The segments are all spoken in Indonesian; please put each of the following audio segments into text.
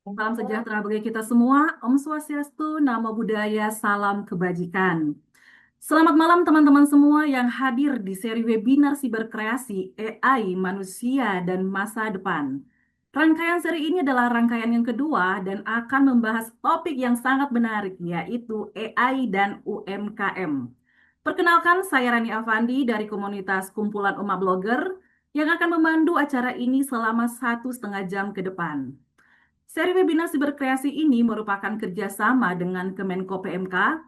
Salam sejahtera bagi kita semua. Om Swastiastu, Namo Buddhaya, salam kebajikan. Selamat malam teman-teman semua yang hadir di seri webinar Siberkreasi AI Manusia dan Masa Depan. Rangkaian seri ini adalah rangkaian yang kedua dan akan membahas topik yang sangat menarik, yaitu AI dan UMKM. Perkenalkan, saya Rani Avandi dari komunitas Kumpulan Umat Blogger yang akan memandu acara ini selama 1,5 jam ke depan. Seri webinar Siberkreasi ini merupakan kerjasama dengan Kemenko PMK,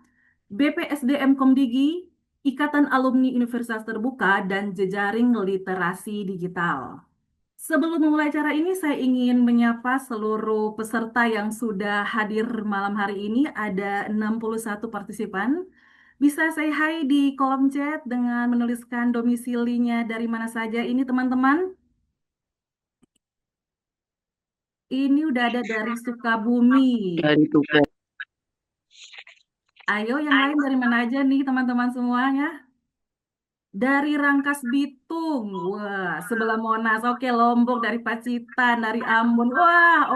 BPSDM Komdigi, Ikatan Alumni Universitas Terbuka, dan Jejaring Literasi Digital. Sebelum memulai acara ini, saya ingin menyapa seluruh peserta yang sudah hadir malam hari ini. Ada 61 partisipan. Bisa say hi di kolom chat dengan menuliskan domisilinya dari mana saja ini, teman-teman. Ini udah ada dari Sukabumi. Dari Tuban. Ayo, yang lain dari mana aja nih teman-teman semuanya? Dari Rangkas Bitung, wah, sebelah Monas. Oke, Lombok, dari Pacitan, dari Ambon. Wah,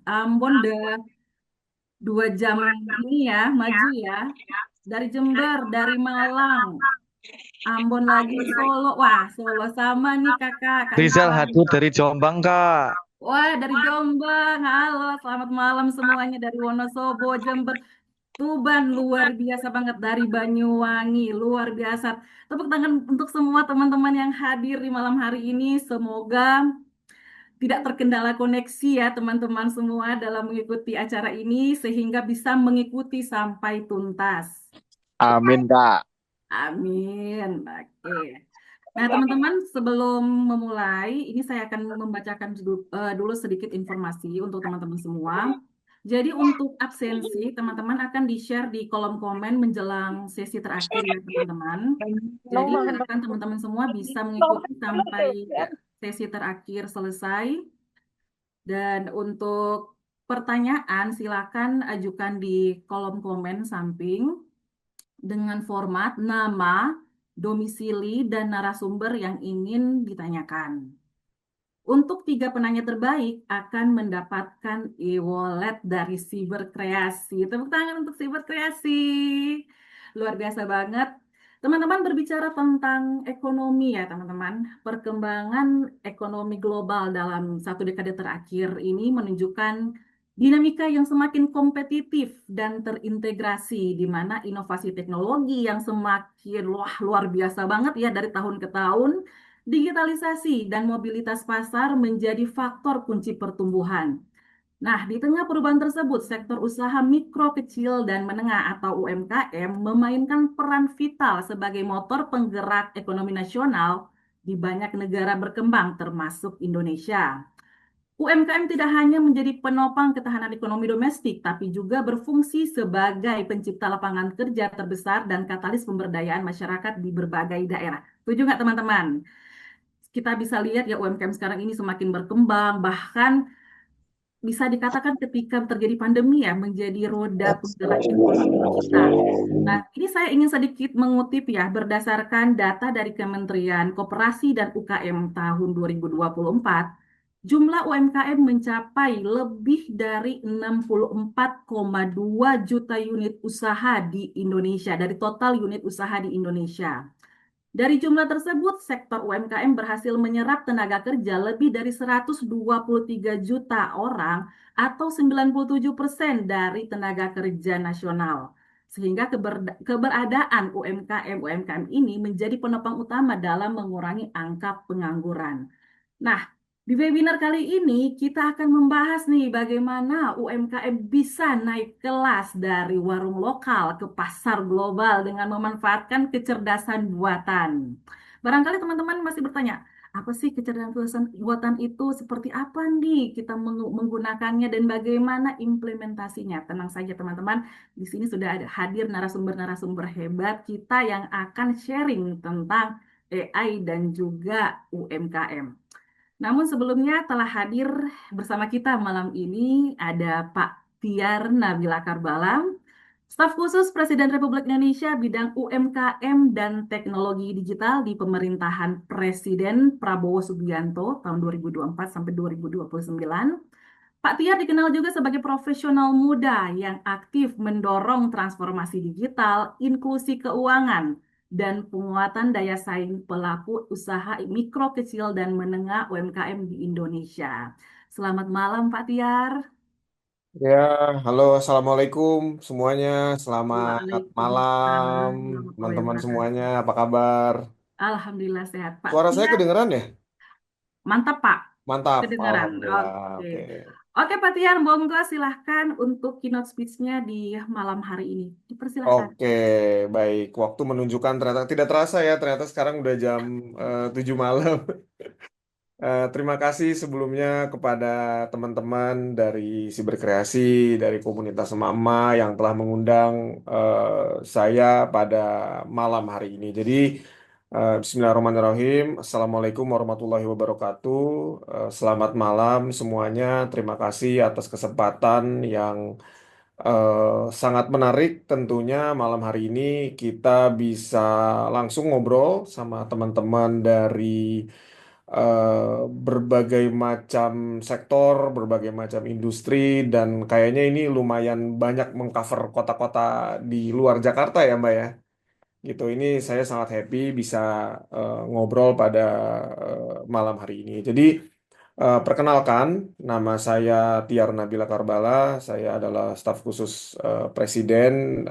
Ambon udah 2 jam ini ya, maju ya. Dari Jember, dari Malang, Ambon lagi, Solo. Wah, Solo sama nih kakak, Kak Rizal Rizal. hadir dari Jombang, Kak. Wah, dari Jombang. Halo, selamat malam semuanya dari Wonosobo, Jember. Tuban luar biasa banget dari Banyuwangi, luar biasa. Tepuk tangan untuk semua teman-teman yang hadir di malam hari ini. Semoga tidak terkendala koneksi ya teman-teman semua dalam mengikuti acara ini sehingga bisa mengikuti sampai tuntas. Amin, Kak. Amin. Oke. Nah, teman-teman, sebelum memulai, ini saya akan membacakan dulu sedikit informasi untuk teman-teman semua. Jadi untuk absensi, teman-teman akan di-share di kolom komen menjelang sesi terakhir ya, teman-teman. Jadi harapkan teman-teman semua bisa mengikuti sampai sesi terakhir selesai. Dan untuk pertanyaan, silakan ajukan di kolom komen samping dengan format nama, domisili, dan narasumber yang ingin ditanyakan. Untuk 3 penanya terbaik akan mendapatkan e-wallet dari Siberkreasi. Tepuk tangan untuk Siberkreasi. Luar biasa banget. Teman-teman berbicara tentang ekonomi ya teman-teman. Perkembangan ekonomi global dalam 1 dekade terakhir ini menunjukkan dinamika yang semakin kompetitif dan terintegrasi, di mana inovasi teknologi yang semakin luar biasa banget ya dari tahun ke tahun. Digitalisasi dan mobilitas pasar menjadi faktor kunci pertumbuhan. Nah, di tengah perubahan tersebut, sektor usaha mikro, kecil, dan menengah atau UMKM memainkan peran vital sebagai motor penggerak ekonomi nasional di banyak negara berkembang, termasuk Indonesia. UMKM tidak hanya menjadi penopang ketahanan ekonomi domestik, tapi juga berfungsi sebagai pencipta lapangan kerja terbesar dan katalis pemberdayaan masyarakat di berbagai daerah. Setuju nggak teman-teman? Kita bisa lihat ya UMKM sekarang ini semakin berkembang, bahkan bisa dikatakan ketika terjadi pandemi ya menjadi roda penggerak ekonomi kita. Nah, ini saya ingin sedikit mengutip ya berdasarkan data dari Kementerian Koperasi dan UKM tahun 2024. Jumlah UMKM mencapai lebih dari 64,2 juta unit usaha di Indonesia, dari total unit usaha di Indonesia. Dari jumlah tersebut, sektor UMKM berhasil menyerap tenaga kerja lebih dari 123 juta orang atau 97% dari tenaga kerja nasional. Sehingga keberadaan UMKM ini menjadi penopang utama dalam mengurangi angka pengangguran. Nah, di webinar kali ini kita akan membahas nih bagaimana UMKM bisa naik kelas dari warung lokal ke pasar global dengan memanfaatkan kecerdasan buatan. Barangkali teman-teman masih bertanya, apa sih kecerdasan buatan itu? Seperti apa nih kita menggunakannya dan bagaimana implementasinya? Tenang saja teman-teman, di sini sudah ada hadir narasumber-narasumber hebat kita yang akan sharing tentang AI dan juga UMKM. Namun sebelumnya telah hadir bersama kita malam ini ada Pak Tiar Nabila Karbala, staf khusus Presiden Republik Indonesia bidang UMKM dan teknologi digital di pemerintahan Presiden Prabowo Subianto tahun 2024 sampai 2029. Pak Tiar dikenal juga sebagai profesional muda yang aktif mendorong transformasi digital, inklusi keuangan, dan penguatan daya saing pelaku usaha mikro, kecil, dan menengah UMKM di Indonesia. Selamat malam, Pak Tiar. Ya, halo, assalamualaikum semuanya. Selamat malam, Waalaikumsalam warahmatullahi teman-teman semuanya. wabarakatuh. Apa kabar? Alhamdulillah sehat, Pak Suara saya Tiar. kedengeran ya? Mantap, Pak. Mantap, Kedengaran. alhamdulillah. Oke. Oke, Oke, Pak Tiar, monggo silahkan untuk keynote speech-nya di malam hari ini. Dipersilahkan. oke, baik. Waktu menunjukkan ternyata tidak terasa ya. Ternyata sekarang udah jam 7 malam. Terima kasih sebelumnya kepada teman-teman dari Siberkreasi, dari komunitas emak-emak yang telah mengundang saya pada malam hari ini. Jadi, Bismillahirrahmanirrahim. Assalamualaikum warahmatullahi wabarakatuh. Selamat malam semuanya. Terima kasih atas kesempatan yang sangat menarik. Tentunya malam hari ini kita bisa langsung ngobrol sama teman-teman dari berbagai macam sektor, berbagai macam industri, dan kayaknya ini lumayan banyak mengcover kota-kota di luar Jakarta ya, Mbak ya. Gitu, ini saya sangat happy bisa ngobrol pada malam hari ini. Jadi, perkenalkan, nama saya Tiar Nabila Karbala, saya adalah staf khusus Presiden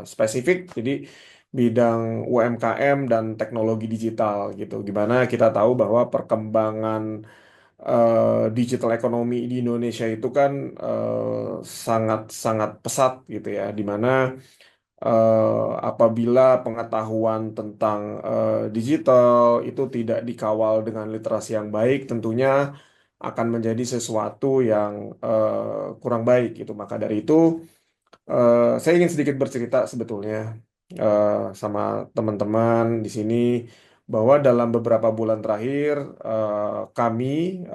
spesifik, jadi bidang UMKM dan teknologi digital gitu. Gimana kita tahu bahwa perkembangan digital ekonomi di Indonesia itu kan sangat-sangat pesat gitu ya, di mana apabila pengetahuan tentang digital itu tidak dikawal dengan literasi yang baik, tentunya akan menjadi sesuatu yang kurang baik gitu. Maka dari itu, saya ingin sedikit bercerita sebetulnya eh, sama teman-teman di sini bahwa dalam beberapa bulan terakhir kami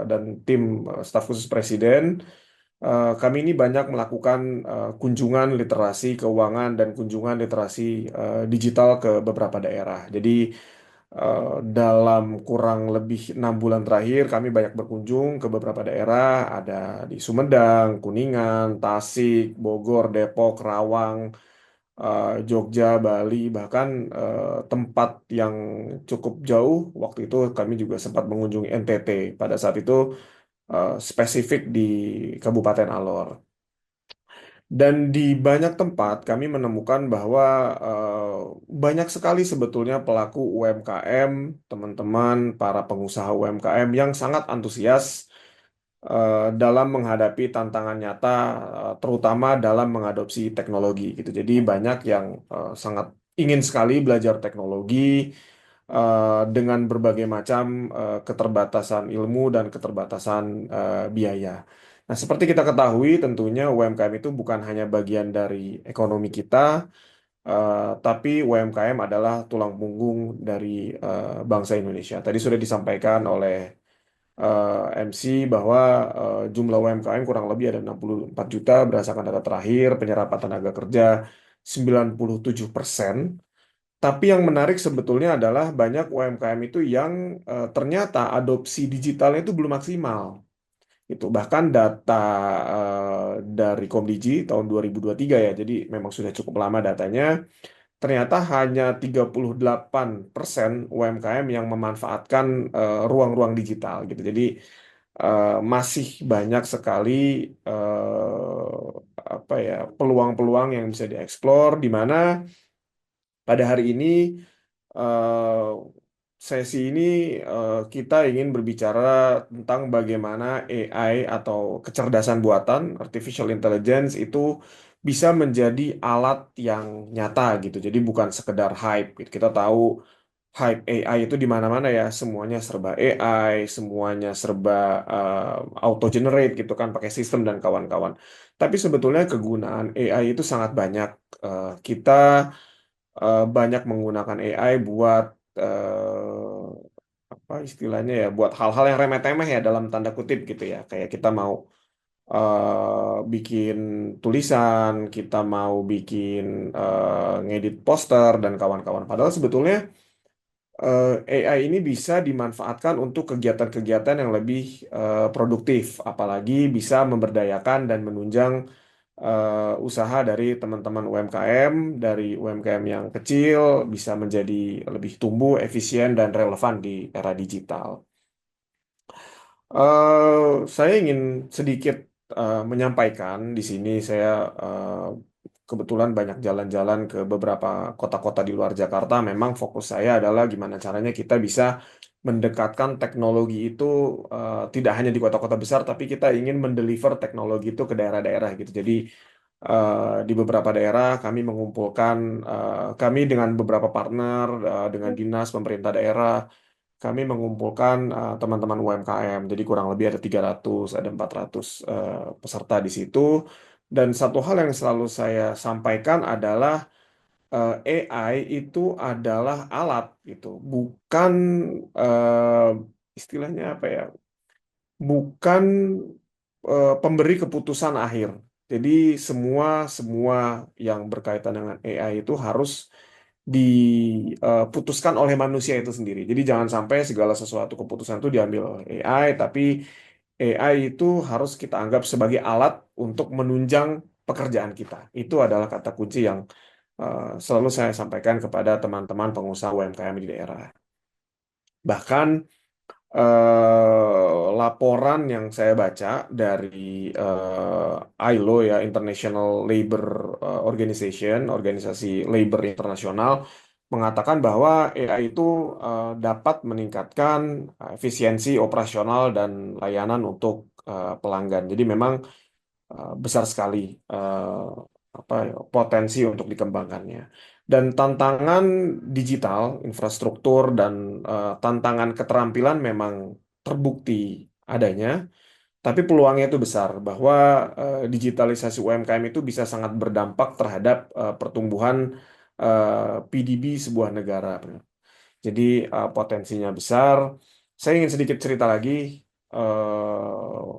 dan tim staf khusus Presiden kami ini banyak melakukan kunjungan literasi keuangan dan kunjungan literasi digital ke beberapa daerah. Jadi dalam kurang lebih 6 bulan terakhir kami banyak berkunjung ke beberapa daerah, ada di Sumedang, Kuningan, Tasik, Bogor, Depok, Rawang, Jogja, Bali, bahkan tempat yang cukup jauh. Waktu itu kami juga sempat mengunjungi NTT. Pada saat itu spesifik di Kabupaten Alor. Dan di banyak tempat kami menemukan bahwa banyak sekali sebetulnya pelaku UMKM, teman-teman, para pengusaha UMKM yang sangat antusias dalam menghadapi tantangan nyata, terutama dalam mengadopsi teknologi gitu. Jadi banyak yang sangat ingin sekali belajar teknologi dengan berbagai macam keterbatasan ilmu dan keterbatasan biaya. Nah, seperti kita ketahui, tentunya UMKM itu bukan hanya bagian dari ekonomi kita, tapi UMKM adalah tulang punggung dari bangsa Indonesia. Tadi sudah disampaikan oleh MC bahwa jumlah UMKM kurang lebih ada 64 juta berdasarkan data terakhir, penyerapan tenaga kerja 97%. Tapi yang menarik sebetulnya adalah banyak UMKM itu yang ternyata adopsi digitalnya itu belum maksimal. Itu bahkan data dari Komdigi tahun 2023 ya, jadi memang sudah cukup lama datanya. Ternyata hanya 38% UMKM yang memanfaatkan ruang-ruang digital gitu. Jadi masih banyak sekali apa ya peluang-peluang yang bisa dieksplor di mana pada hari ini eh, sesi ini kita ingin berbicara tentang bagaimana AI atau kecerdasan buatan, artificial intelligence itu bisa menjadi alat yang nyata gitu. Jadi bukan sekedar hype gitu. Kita tahu hype AI itu di mana-mana ya, semuanya serba AI, semuanya serba auto generate gitu kan, pakai sistem dan kawan-kawan. Tapi sebetulnya kegunaan AI itu sangat banyak. Kita banyak menggunakan AI buat apa istilahnya ya, buat hal-hal yang remeh-temeh ya dalam tanda kutip gitu ya. Kayak kita mau bikin tulisan, kita mau bikin ngedit poster dan kawan-kawan. Padahal sebetulnya AI ini bisa dimanfaatkan untuk kegiatan-kegiatan yang lebih produktif, apalagi bisa memberdayakan dan menunjang usaha dari teman-teman UMKM, dari UMKM yang kecil bisa menjadi lebih tumbuh, efisien, dan relevan di era digital. Saya ingin sedikit menyampaikan di sini. Saya kebetulan banyak jalan-jalan ke beberapa kota-kota di luar Jakarta. Memang fokus saya adalah gimana caranya kita bisa mendekatkan teknologi itu tidak hanya di kota-kota besar, tapi kita ingin mendeliver teknologi itu ke daerah-daerah gitu. Jadi di beberapa daerah kami mengumpulkan, kami dengan beberapa partner, dengan dinas pemerintah daerah kami mengumpulkan teman-teman UMKM. Jadi kurang lebih ada 300, ada 400 peserta di situ. Dan satu hal yang selalu saya sampaikan adalah AI itu adalah alat gitu, bukan eh, istilahnya apa ya? Bukan pemberi keputusan akhir. Jadi semua semua yang berkaitan dengan AI itu harus diputuskan oleh manusia itu sendiri. Jadi jangan sampai segala sesuatu keputusan itu diambil oleh AI, tapi AI itu harus kita anggap sebagai alat untuk menunjang pekerjaan kita. Itu adalah kata kunci yang selalu saya sampaikan kepada teman-teman pengusaha UMKM di daerah. Bahkan laporan yang saya baca dari ILO ya, International Labor Organization, Organisasi Labor Internasional, mengatakan bahwa AI itu dapat meningkatkan efisiensi operasional dan layanan untuk pelanggan. Jadi memang besar sekali eh, apa ya, potensi untuk dikembangkannya. Dan tantangan digital, infrastruktur dan tantangan keterampilan memang terbukti adanya, tapi peluangnya itu besar bahwa digitalisasi UMKM itu bisa sangat berdampak terhadap pertumbuhan PDB sebuah negara. Jadi potensinya besar. Saya ingin sedikit cerita lagi,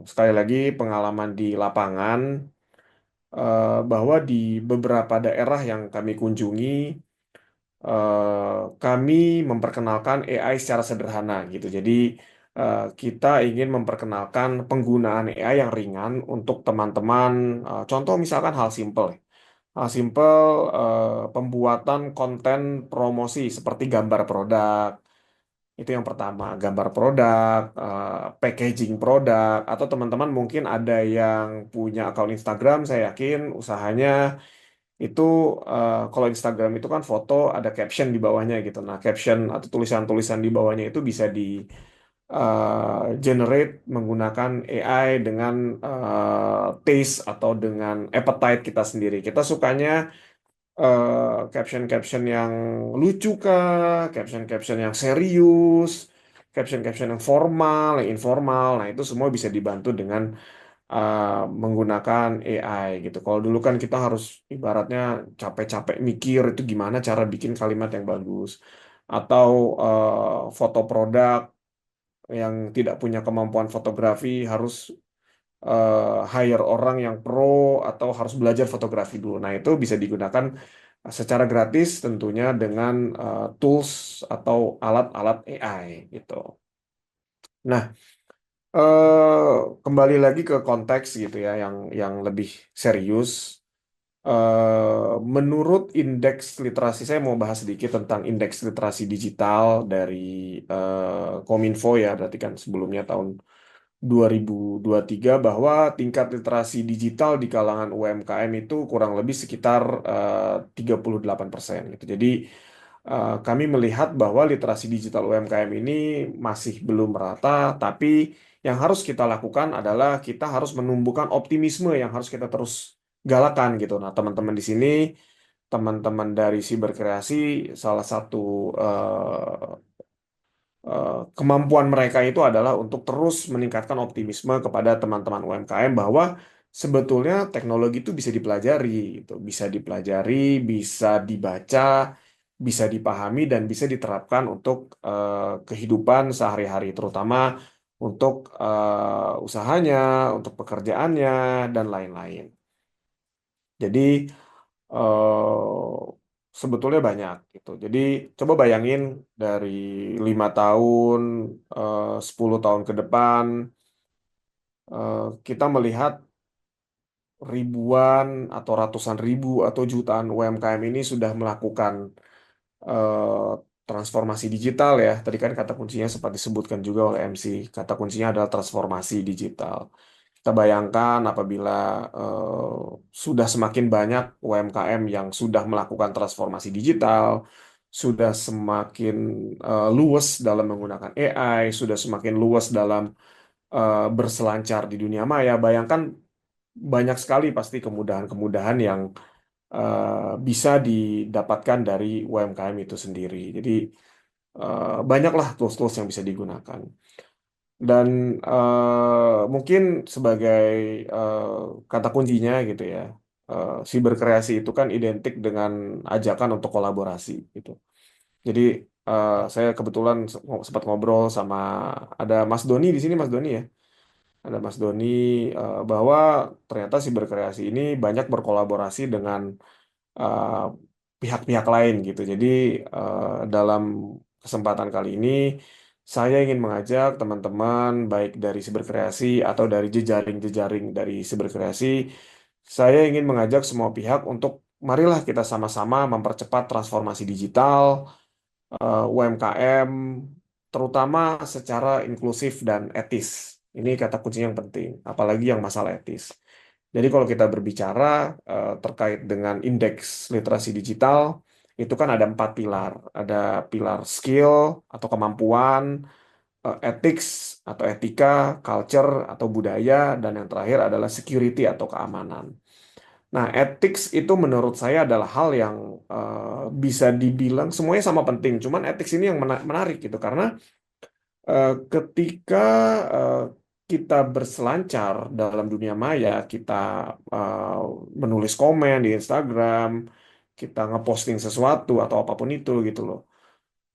sekali lagi pengalaman di lapangan bahwa di beberapa daerah yang kami kunjungi, kami memperkenalkan AI secara sederhana gitu. Jadi kita ingin memperkenalkan penggunaan AI yang ringan untuk teman-teman. Contoh misalkan hal simple, hal simple pembuatan konten promosi seperti gambar produk. Itu yang pertama, gambar produk, packaging produk, atau teman-teman mungkin ada yang punya akun Instagram, saya yakin usahanya itu kalau Instagram itu kan foto ada caption di bawahnya gitu. Nah, caption atau tulisan-tulisan di bawahnya itu bisa di generate menggunakan AI dengan taste atau dengan appetite kita sendiri. Kita sukanya caption-caption yang lucu kah, caption-caption yang serius, caption-caption yang formal, yang informal. Nah, itu semua bisa dibantu dengan menggunakan AI gitu. Kalau dulu kan kita harus ibaratnya capek-capek mikir itu gimana cara bikin kalimat yang bagus. Atau foto produk yang tidak punya kemampuan fotografi harus hire orang yang pro atau harus belajar fotografi dulu. Nah, itu bisa digunakan secara gratis tentunya dengan tools atau alat-alat AI gitu. Nah, kembali lagi ke konteks gitu ya yang lebih serius. Menurut indeks literasi, saya mau bahas sedikit tentang indeks literasi digital dari Kominfo ya, berarti kan sebelumnya tahun 2023 bahwa tingkat literasi digital di kalangan UMKM itu kurang lebih sekitar 38% gitu. Jadi kami melihat bahwa literasi digital UMKM ini masih belum merata, tapi yang harus kita lakukan adalah kita harus menumbuhkan optimisme yang harus kita terus galakan gitu. Nah, teman-teman di sini, teman-teman dari Siberkreasi, salah satu kemampuan mereka itu adalah untuk terus meningkatkan optimisme kepada teman-teman UMKM bahwa sebetulnya teknologi itu bisa dipelajari, gitu. Bisa dipelajari, bisa dibaca, bisa dipahami dan bisa diterapkan untuk kehidupan sehari-hari, terutama untuk usahanya, untuk pekerjaannya dan lain-lain. Jadi sebetulnya banyak gitu. Jadi coba bayangin dari 5 tahun, 10 tahun ke depan, kita melihat ribuan atau ratusan ribu atau jutaan UMKM ini sudah melakukan eh, transformasi digital ya. Tadi kan kata kuncinya sempat disebutkan juga oleh MC. Kata kuncinya adalah transformasi digital. Kita bayangkan apabila eh, sudah semakin banyak UMKM yang sudah melakukan transformasi digital, sudah semakin luas dalam menggunakan AI, sudah semakin luas dalam berselancar di dunia maya. Bayangkan banyak sekali pasti kemudahan-kemudahan yang bisa didapatkan dari UMKM itu sendiri. Jadi banyaklah tools-tools yang bisa digunakan. Dan mungkin sebagai eh, kata kuncinya gitu ya, siberkreasi itu kan identik dengan ajakan untuk kolaborasi gitu. Jadi saya kebetulan sempat ngobrol sama ada Mas Doni di sini, Mas Doni ya. Ada Mas Doni bahwa ternyata siberkreasi ini banyak berkolaborasi dengan eh, pihak-pihak lain gitu. Jadi dalam kesempatan kali ini saya ingin mengajak teman-teman baik dari siberkreasi atau dari jejaring-jejaring dari siberkreasi, saya ingin mengajak semua pihak untuk marilah kita sama-sama mempercepat transformasi digital UMKM, terutama secara inklusif dan etis. Ini kata kunci yang penting, apalagi yang masalah etis. Jadi kalau kita berbicara terkait dengan indeks literasi digital, itu kan ada 4 pilar. Ada pilar skill atau kemampuan, ethics atau etika, culture atau budaya, dan yang terakhir adalah security atau keamanan. Nah, ethics itu menurut saya adalah hal yang bisa dibilang semuanya sama penting. Cuman ethics ini yang menarik gitu, karena ketika eh, kita berselancar dalam dunia maya, kita eh, menulis komen di Instagram, kita ngeposting sesuatu atau apapun itu gitu loh.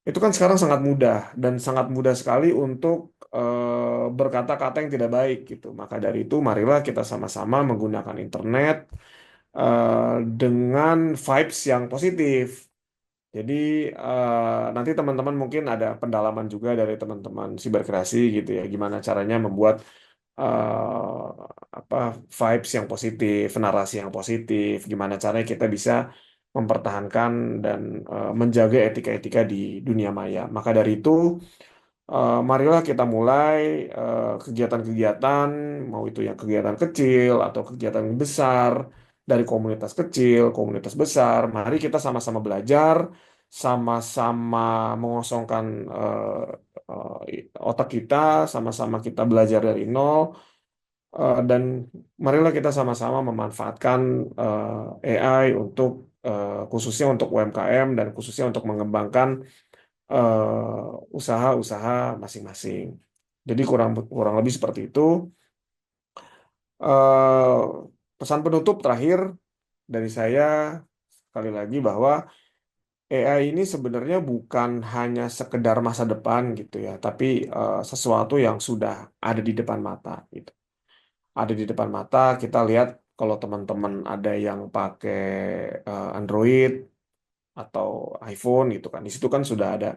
Itu kan sekarang sangat mudah dan sangat mudah sekali untuk berkata-kata yang tidak baik gitu. Maka dari itu, marilah kita sama-sama menggunakan internet dengan vibes yang positif. Jadi nanti teman-teman mungkin ada pendalaman juga dari teman-teman siberkreasi gitu ya, gimana caranya membuat eh, apa vibes yang positif, narasi yang positif, gimana caranya kita bisa mempertahankan dan menjaga etika-etika di dunia maya. Maka dari itu, marilah kita mulai kegiatan-kegiatan, mau itu yang kegiatan kecil atau kegiatan yang besar, dari komunitas kecil, komunitas besar. Mari kita sama-sama belajar, sama-sama mengosongkan otak kita, sama-sama kita belajar dari nol, dan marilah kita sama-sama memanfaatkan AI untuk khususnya untuk UMKM dan khususnya untuk mengembangkan usaha-usaha masing-masing. Jadi kurang kurang lebih seperti itu. Eh, Pesan penutup terakhir dari saya sekali lagi bahwa AI ini sebenarnya bukan hanya sekedar masa depan gitu ya, tapi sesuatu yang sudah ada di depan mata gitu. Ada di depan mata, kita lihat kalau teman-teman ada yang pakai Android atau iPhone gitu kan. Di situ kan sudah ada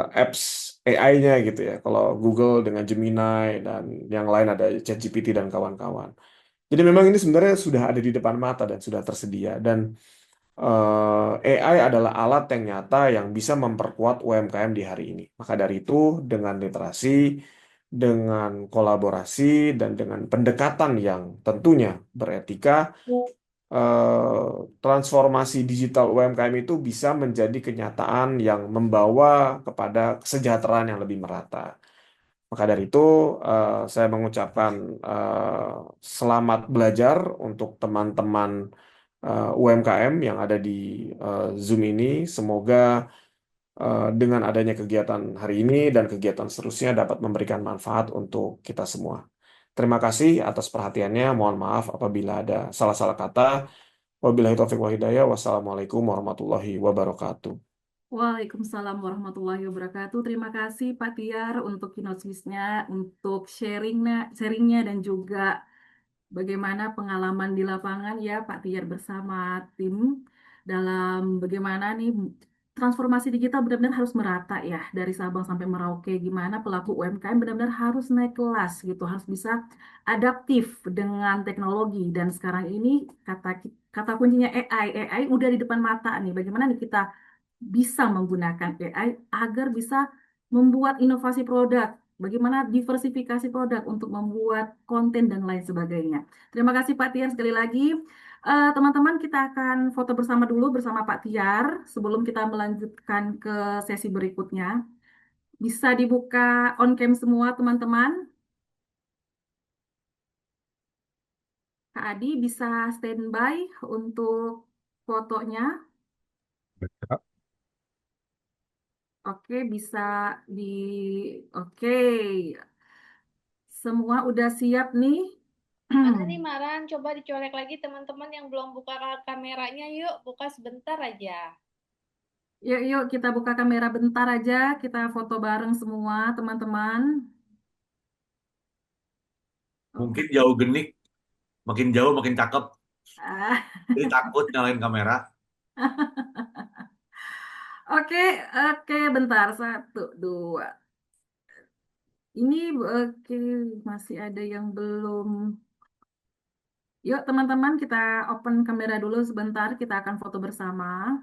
apps AI-nya gitu ya. Kalau Google dengan Gemini dan yang lain ada ChatGPT dan kawan-kawan. Jadi memang ini sebenarnya sudah ada di depan mata dan sudah tersedia. Dan AI adalah alat yang nyata yang bisa memperkuat UMKM di hari ini. Maka dari itu, dengan literasi, dengan kolaborasi, dan dengan pendekatan yang tentunya beretika, transformasi digital UMKM itu bisa menjadi kenyataan yang membawa kepada kesejahteraan yang lebih merata. Maka dari itu, saya mengucapkan selamat belajar untuk teman-teman UMKM yang ada di Zoom ini. Semoga dengan adanya kegiatan hari ini dan kegiatan seterusnya dapat memberikan manfaat untuk kita semua. Terima kasih atas perhatiannya. Mohon maaf apabila ada salah-salah kata. Wabillahi taufiq wa hidayah. Wassalamualaikum warahmatullahi wabarakatuh. Waalaikumsalam warahmatullahi wabarakatuh. Terima kasih Pak Tiar untuk keynote-nya, untuk sharingnya dan juga bagaimana pengalaman di lapangan ya Pak Tiar bersama tim. dalam bagaimana nih transformasi digital benar-benar harus merata ya dari Sabang sampai Merauke. Gimana pelaku UMKM benar-benar harus naik kelas gitu, harus bisa adaptif dengan teknologi. Dan sekarang ini kata kuncinya AI. AI udah di depan mata nih. Bagaimana nih kita bisa menggunakan AI agar bisa membuat inovasi produk, bagaimana diversifikasi produk untuk membuat konten dan lain sebagainya. Terima kasih Pak Tiar sekali lagi. Teman-teman, kita akan foto bersama dulu bersama Pak Tiar sebelum kita melanjutkan ke sesi berikutnya. Bisa dibuka on cam semua teman-teman. Kak Adi bisa standby untuk fotonya. Oke, bisa di Oke. Semua udah siap nih. Mana nih Maran? Coba dicolek lagi teman-teman yang belum buka kameranya. Yuk, buka sebentar aja. Yuk, yuk kita buka kamera bentar aja. Kita foto bareng semua, teman-teman. Mungkin jauh genik, makin jauh makin cakep. Ah, Jadi takut nyalain kamera. Oke, oke, bentar. Satu, dua. Ini oke, masih ada yang belum. Yuk, teman-teman, kita open kamera dulu sebentar. Kita akan foto bersama.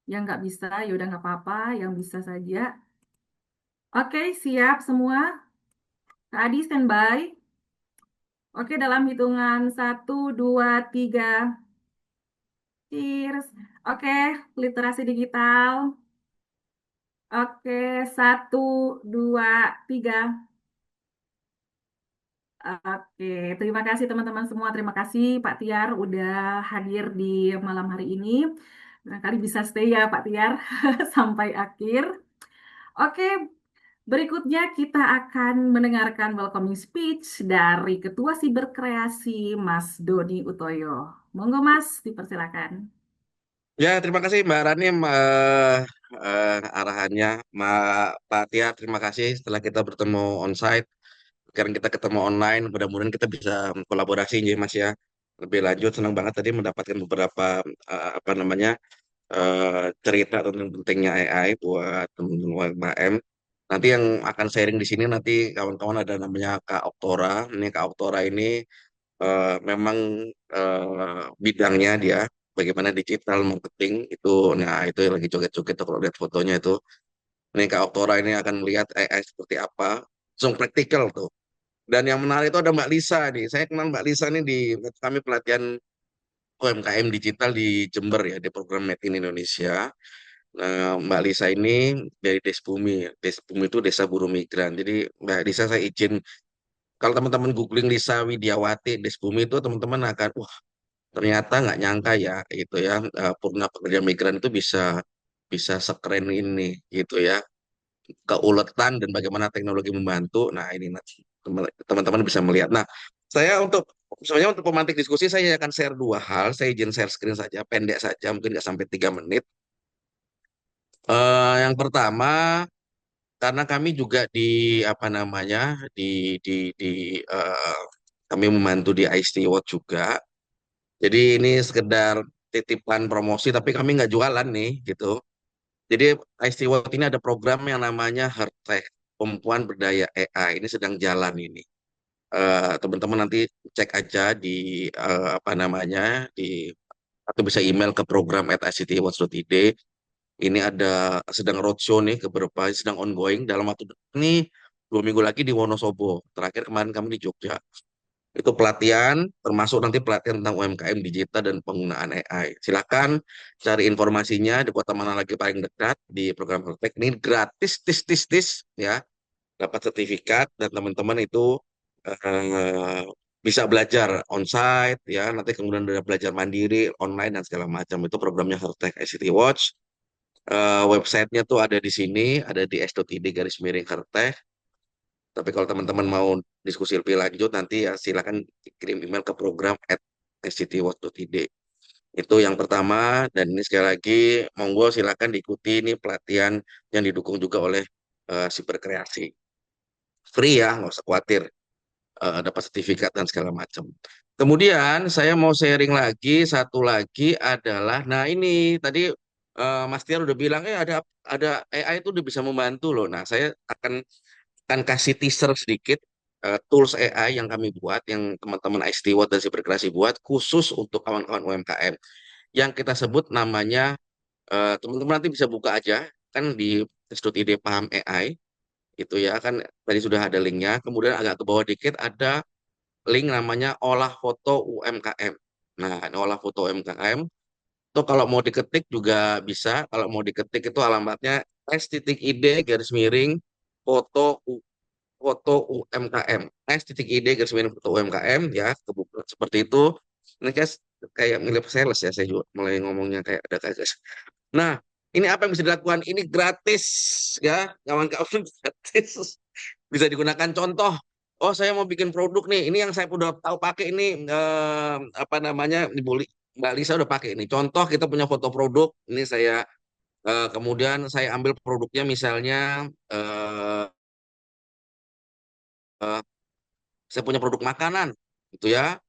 Yang nggak bisa, ya udah nggak apa-apa. Yang bisa saja. Oke, siap semua. Kak Adi, standby. Oke, dalam hitungan satu, dua, tiga. Cheers. Oke, literasi digital. Oke, satu, dua, tiga. Oke, terima kasih teman-teman semua. Terima kasih Pak Tiar udah hadir di malam hari ini. Barangkali bisa stay ya Pak Tiar sampai akhir. Oke, berikutnya kita akan mendengarkan welcoming speech dari Ketua Siberkreasi Mas Doni Utoyo. Monggo Mas, dipersilakan. Ya, terima kasih Mbak Rani arahannya. Pak Tia, terima kasih setelah kita bertemu onsite. Sekarang kita ketemu online, mudah-mudahan kita bisa kolaborasi ya Mas ya. Lebih lanjut, senang banget tadi mendapatkan beberapa apa namanya cerita tentang pentingnya AI buat teman-teman UMKM. Nanti yang akan sharing di sini nanti kawan-kawan ada namanya Kak Oktora. Ini Kak Oktora ini memang bidangnya dia bagaimana digital marketing itu, nah itu yang lagi joget-joget tuh kalau lihat fotonya itu. Ini Kak Oktora ini akan melihat AI seperti apa, langsung praktikal tuh. Dan yang menarik itu ada Mbak Lisa nih. Saya kenal Mbak Lisa nih di kami pelatihan UMKM digital di Jember ya, di program Made in Indonesia. Nah, Mbak Lisa ini dari Desbumi. Desbumi itu Desa Buruh Migran. Jadi Mbak Lisa saya izin kalau teman-teman googling Lisa Widiawati Desbumi itu teman-teman akan ternyata nggak nyangka ya gitu ya, Purna Pekerja Migran itu bisa bisa sekeren ini gitu ya, keuletan dan bagaimana teknologi membantu. Nah ini nanti teman-teman bisa melihat. Nah saya untuk sebenarnya untuk pemantik diskusi saya akan share dua hal. Saya izin share screen saja, pendek saja, mungkin nggak sampai 3 menit. Yang pertama, karena kami juga di apa namanya di eh, kami membantu di ICT Watch juga. Jadi ini sekedar titipan promosi, tapi kami nggak jualan nih, gitu. Jadi ICT Watch ini ada program yang namanya Hertech, Perempuan Berdaya AI. Ini sedang jalan ini. Teman-teman nanti cek aja di apa namanya di atau bisa email ke program@ictwatch.id. Ini ada sedang roadshow nih ke beberapa, sedang ongoing dalam waktu ini 2 minggu lagi di Wonosobo. Terakhir kemarin kami di Jogja. Itu pelatihan, termasuk nanti pelatihan tentang UMKM digital dan penggunaan AI. Silakan cari informasinya di kota mana lagi paling dekat di program Praktek. Ini gratis, tis, ya. Dapat sertifikat dan teman-teman itu eh, bisa belajar onsite, ya. Nanti kemudian ada belajar mandiri, online dan segala macam. Itu programnya Hertech ICT Watch. Websitenya tuh ada di sini, ada di s.id garis miring Hertech. Tapi kalau teman-teman mau diskusi lebih lanjut nanti ya silakan kirim email ke program@sctwatch.id. Itu yang pertama dan ini sekali lagi monggo silakan diikuti ini pelatihan yang didukung juga oleh Siberkreasi. Free ya, nggak usah khawatir dapat sertifikat dan segala macam. Kemudian saya mau sharing lagi satu lagi adalah, nah ini tadi Mas Tiar udah bilang, ada AI itu udah bisa membantu loh. Nah saya akan kasih teaser sedikit tools AI yang kami buat, yang teman-teman ICT Watt dan Siberkreasi buat khusus untuk kawan-kawan UMKM. Yang kita sebut namanya, teman-teman nanti bisa buka aja kan di tes.id paham AI itu ya kan tadi sudah ada linknya. Kemudian agak ke bawah dikit ada link namanya olah foto UMKM. Nah, ini olah foto UMKM. Itu kalau mau diketik juga bisa. Kalau mau diketik itu alamatnya s.id garis miring foto foto UMKM. S.id garis miring foto UMKM ya, kebuka seperti itu. Ini guys kayak milik sales ya, saya juga mulai ngomongnya kayak ada guys. Nah, ini apa yang bisa dilakukan? Ini gratis ya, kawan-kawan gratis. Bisa digunakan contoh. Oh, saya mau bikin produk nih. Ini yang saya udah tahu pakai ini apa namanya? Mbak Lisa udah pakai ini. Contoh kita punya foto produk. Ini saya kemudian saya ambil produknya misalnya eh, eh, saya punya produk makanan gitu ya.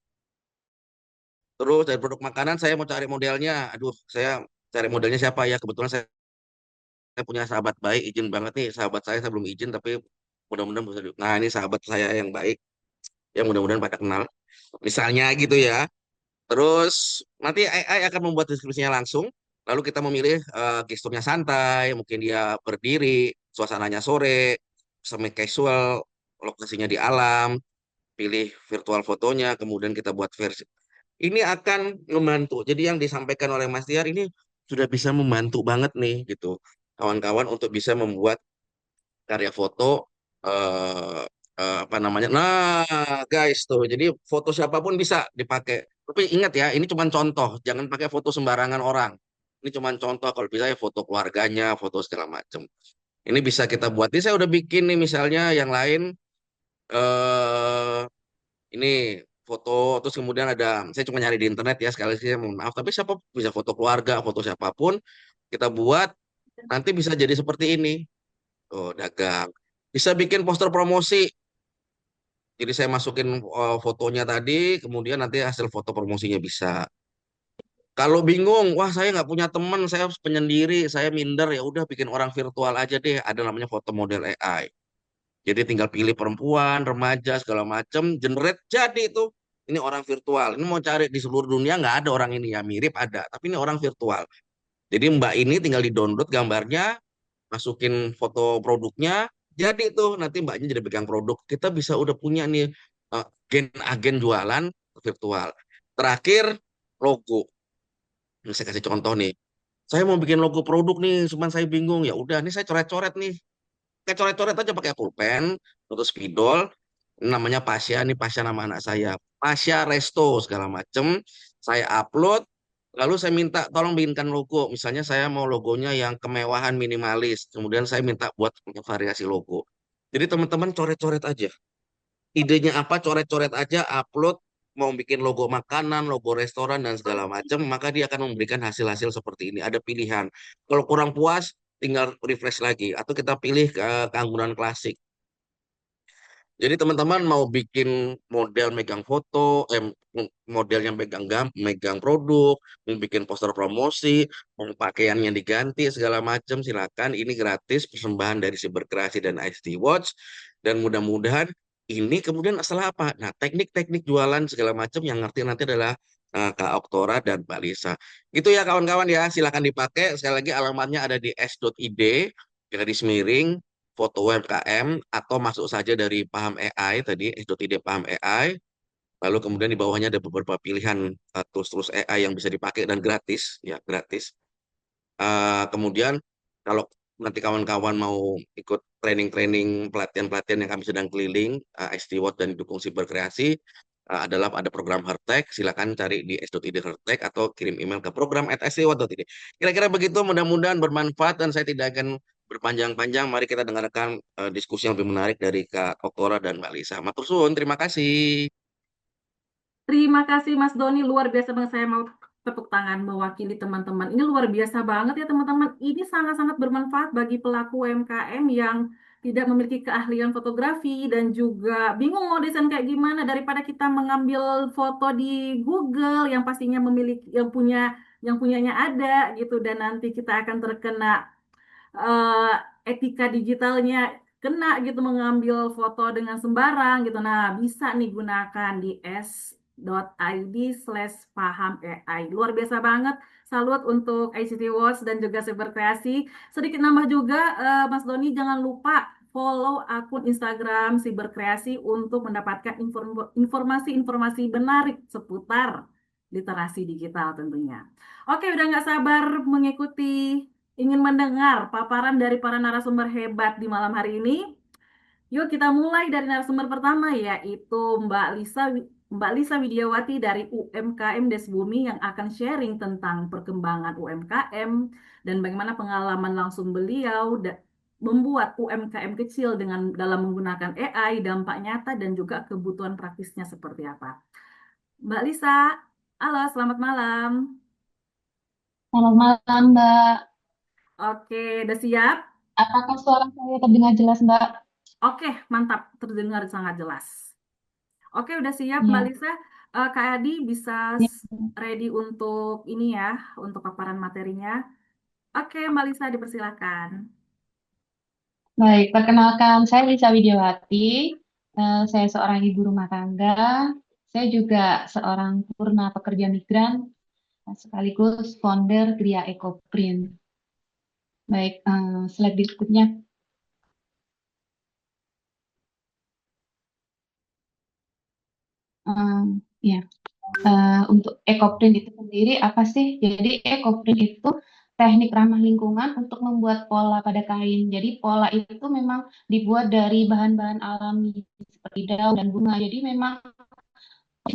Terus dari produk makanan saya mau cari modelnya. Aduh, saya cari modelnya siapa ya? Kebetulan saya punya sahabat baik, izin banget nih sahabat saya belum izin tapi mudah-mudahan bisa. Nah, ini sahabat saya yang baik, yang mudah-mudahan pada kenal. Misalnya gitu ya. Terus nanti AI akan membuat deskripsinya langsung. Lalu kita memilih gesturnya santai, mungkin dia berdiri, suasananya sore, semi casual, lokasinya di alam, pilih virtual fotonya, kemudian kita buat versi. Ini akan membantu. Jadi yang disampaikan oleh Mas Tiar ini sudah bisa membantu banget nih gitu. Kawan-kawan untuk bisa membuat karya foto apa namanya. Nah, guys tuh. Jadi foto siapapun bisa dipakai. Tapi ingat ya, ini cuma contoh. Jangan pakai foto sembarangan orang. Ini cuma contoh. Kalau bisa ya foto keluarganya, foto segala macam. Ini bisa kita buat. Ini saya udah bikin nih misalnya yang lain. eh ini foto terus kemudian ada saya cuma nyari di internet ya sekali lagi saya mohon maaf tapi siapa bisa foto keluarga foto siapapun kita buat nanti bisa jadi seperti ini. Oh, dagang. Bisa bikin poster promosi. Jadi saya masukin fotonya tadi, kemudian nanti hasil foto promosinya bisa. Kalau bingung, wah saya nggak punya teman, saya penyendiri, saya minder, ya udah bikin orang virtual aja deh. Ada namanya foto model AI. Jadi tinggal pilih perempuan, remaja, segala macam, generate jadi itu. Ini orang virtual. Ini mau cari di seluruh dunia nggak ada orang ini ya, mirip ada, tapi ini orang virtual. Jadi Mbak ini tinggal di-download gambarnya, masukin foto produknya, jadi tuh nanti mbaknya jadi pegang produk. Kita bisa udah punya nih agen jualan virtual. Terakhir logo. Ini saya kasih contoh nih. Saya mau bikin logo produk nih, cuman saya bingung. Ya udah, ini saya coret-coret nih. Kayak coret-coret aja pakai pulpen, atau spidol. Ini namanya Pasya, ini Pasya nama anak saya. Pasya Resto segala macem. Saya upload, lalu saya minta tolong bikinkan logo. Misalnya saya mau logonya yang kemewahan minimalis. Kemudian saya minta buat variasi logo. Jadi teman-teman coret-coret aja. Idenya apa, coret-coret aja, upload. Mau bikin logo makanan, logo restoran, dan segala macam, maka dia akan memberikan hasil-hasil seperti ini. Ada pilihan. Kalau kurang puas, tinggal refresh lagi. Atau kita pilih keanggunan klasik. Jadi teman-teman mau bikin model megang foto, model yang megang produk, mau bikin poster promosi, mau pakaiannya diganti segala macam, silakan. Ini gratis persembahan dari Siberkreasi dan ICT Watch. Dan mudah-mudahan ini kemudian setelah apa? Nah, teknik-teknik jualan segala macam yang ngerti nanti adalah Kak Oktora dan Mbak Lisa. Gitu ya kawan-kawan ya, silakan dipakai. Sekali lagi alamatnya ada di s.id, garis miring, foto UMKM atau masuk saja dari Paham AI tadi s.id Paham AI. Lalu kemudian di bawahnya ada beberapa pilihan tools-tools AI yang bisa dipakai dan gratis ya gratis. Kemudian kalau nanti kawan-kawan mau ikut training-training pelatihan-pelatihan yang kami sedang keliling ICT Watt dan didukung Siberkreasi adalah ada program Hertek, silakan cari di s.id Hertek atau kirim email ke program@ictwatt.id. Kira-kira begitu, mudah-mudahan bermanfaat dan saya tidak akan berpanjang-panjang. Mari kita dengarkan diskusi yang lebih menarik dari Kak Oktora dan Mbak Lisa. Matur suwun, terima kasih. Terima kasih Mas Doni, luar biasa banget. Saya mau tepuk tangan mewakili teman-teman. Ini luar biasa banget ya teman-teman. Ini sangat-sangat bermanfaat bagi pelaku UMKM yang tidak memiliki keahlian fotografi dan juga bingung mau desain kayak gimana, daripada kita mengambil foto di Google yang pastinya memiliki yang punyanya ada gitu, dan nanti kita akan terkena eh, etika digitalnya, kena gitu mengambil foto dengan sembarang gitu. Nah, bisa nih gunakan di s.id/paham AI. Luar biasa banget. Salut untuk ICT Watch dan juga Cyberkreasi. Sedikit nambah juga, Mas Doni, jangan lupa follow akun Instagram Cyberkreasi untuk mendapatkan informasi-informasi menarik seputar literasi digital tentunya. Oke, udah nggak sabar mengikuti, ingin mendengar paparan dari para narasumber hebat di malam hari ini. Yuk kita mulai dari narasumber pertama, yaitu Mbak Lisa Widiawati dari UMKM Desbumi, yang akan sharing tentang perkembangan UMKM dan bagaimana pengalaman langsung beliau membuat UMKM kecil dalam menggunakan AI, dampak nyata dan juga kebutuhan praktisnya seperti apa. Mbak Lisa, halo, selamat malam. Selamat malam, Mbak. Oke, udah siap? Apakah suara saya terdengar jelas, Mbak? Oke, mantap, terdengar sangat jelas. Oke, udah siap Mbak Ya, Lisa. Kak Adi bisa ya. ready untuk ini ya, untuk paparan materinya. Oke, Mbak Lisa dipersilakan. Baik, perkenalkan saya Lisa Widiawati. Saya seorang ibu rumah tangga. Saya juga seorang purna pekerja migran, sekaligus founder Gria Ecoprint. Baik, slide berikutnya. Ya. Untuk Ecoprint itu sendiri apa sih? Jadi Ecoprint itu teknik ramah lingkungan untuk membuat pola pada kain. Jadi pola itu memang dibuat dari bahan-bahan alami seperti daun dan bunga. Jadi memang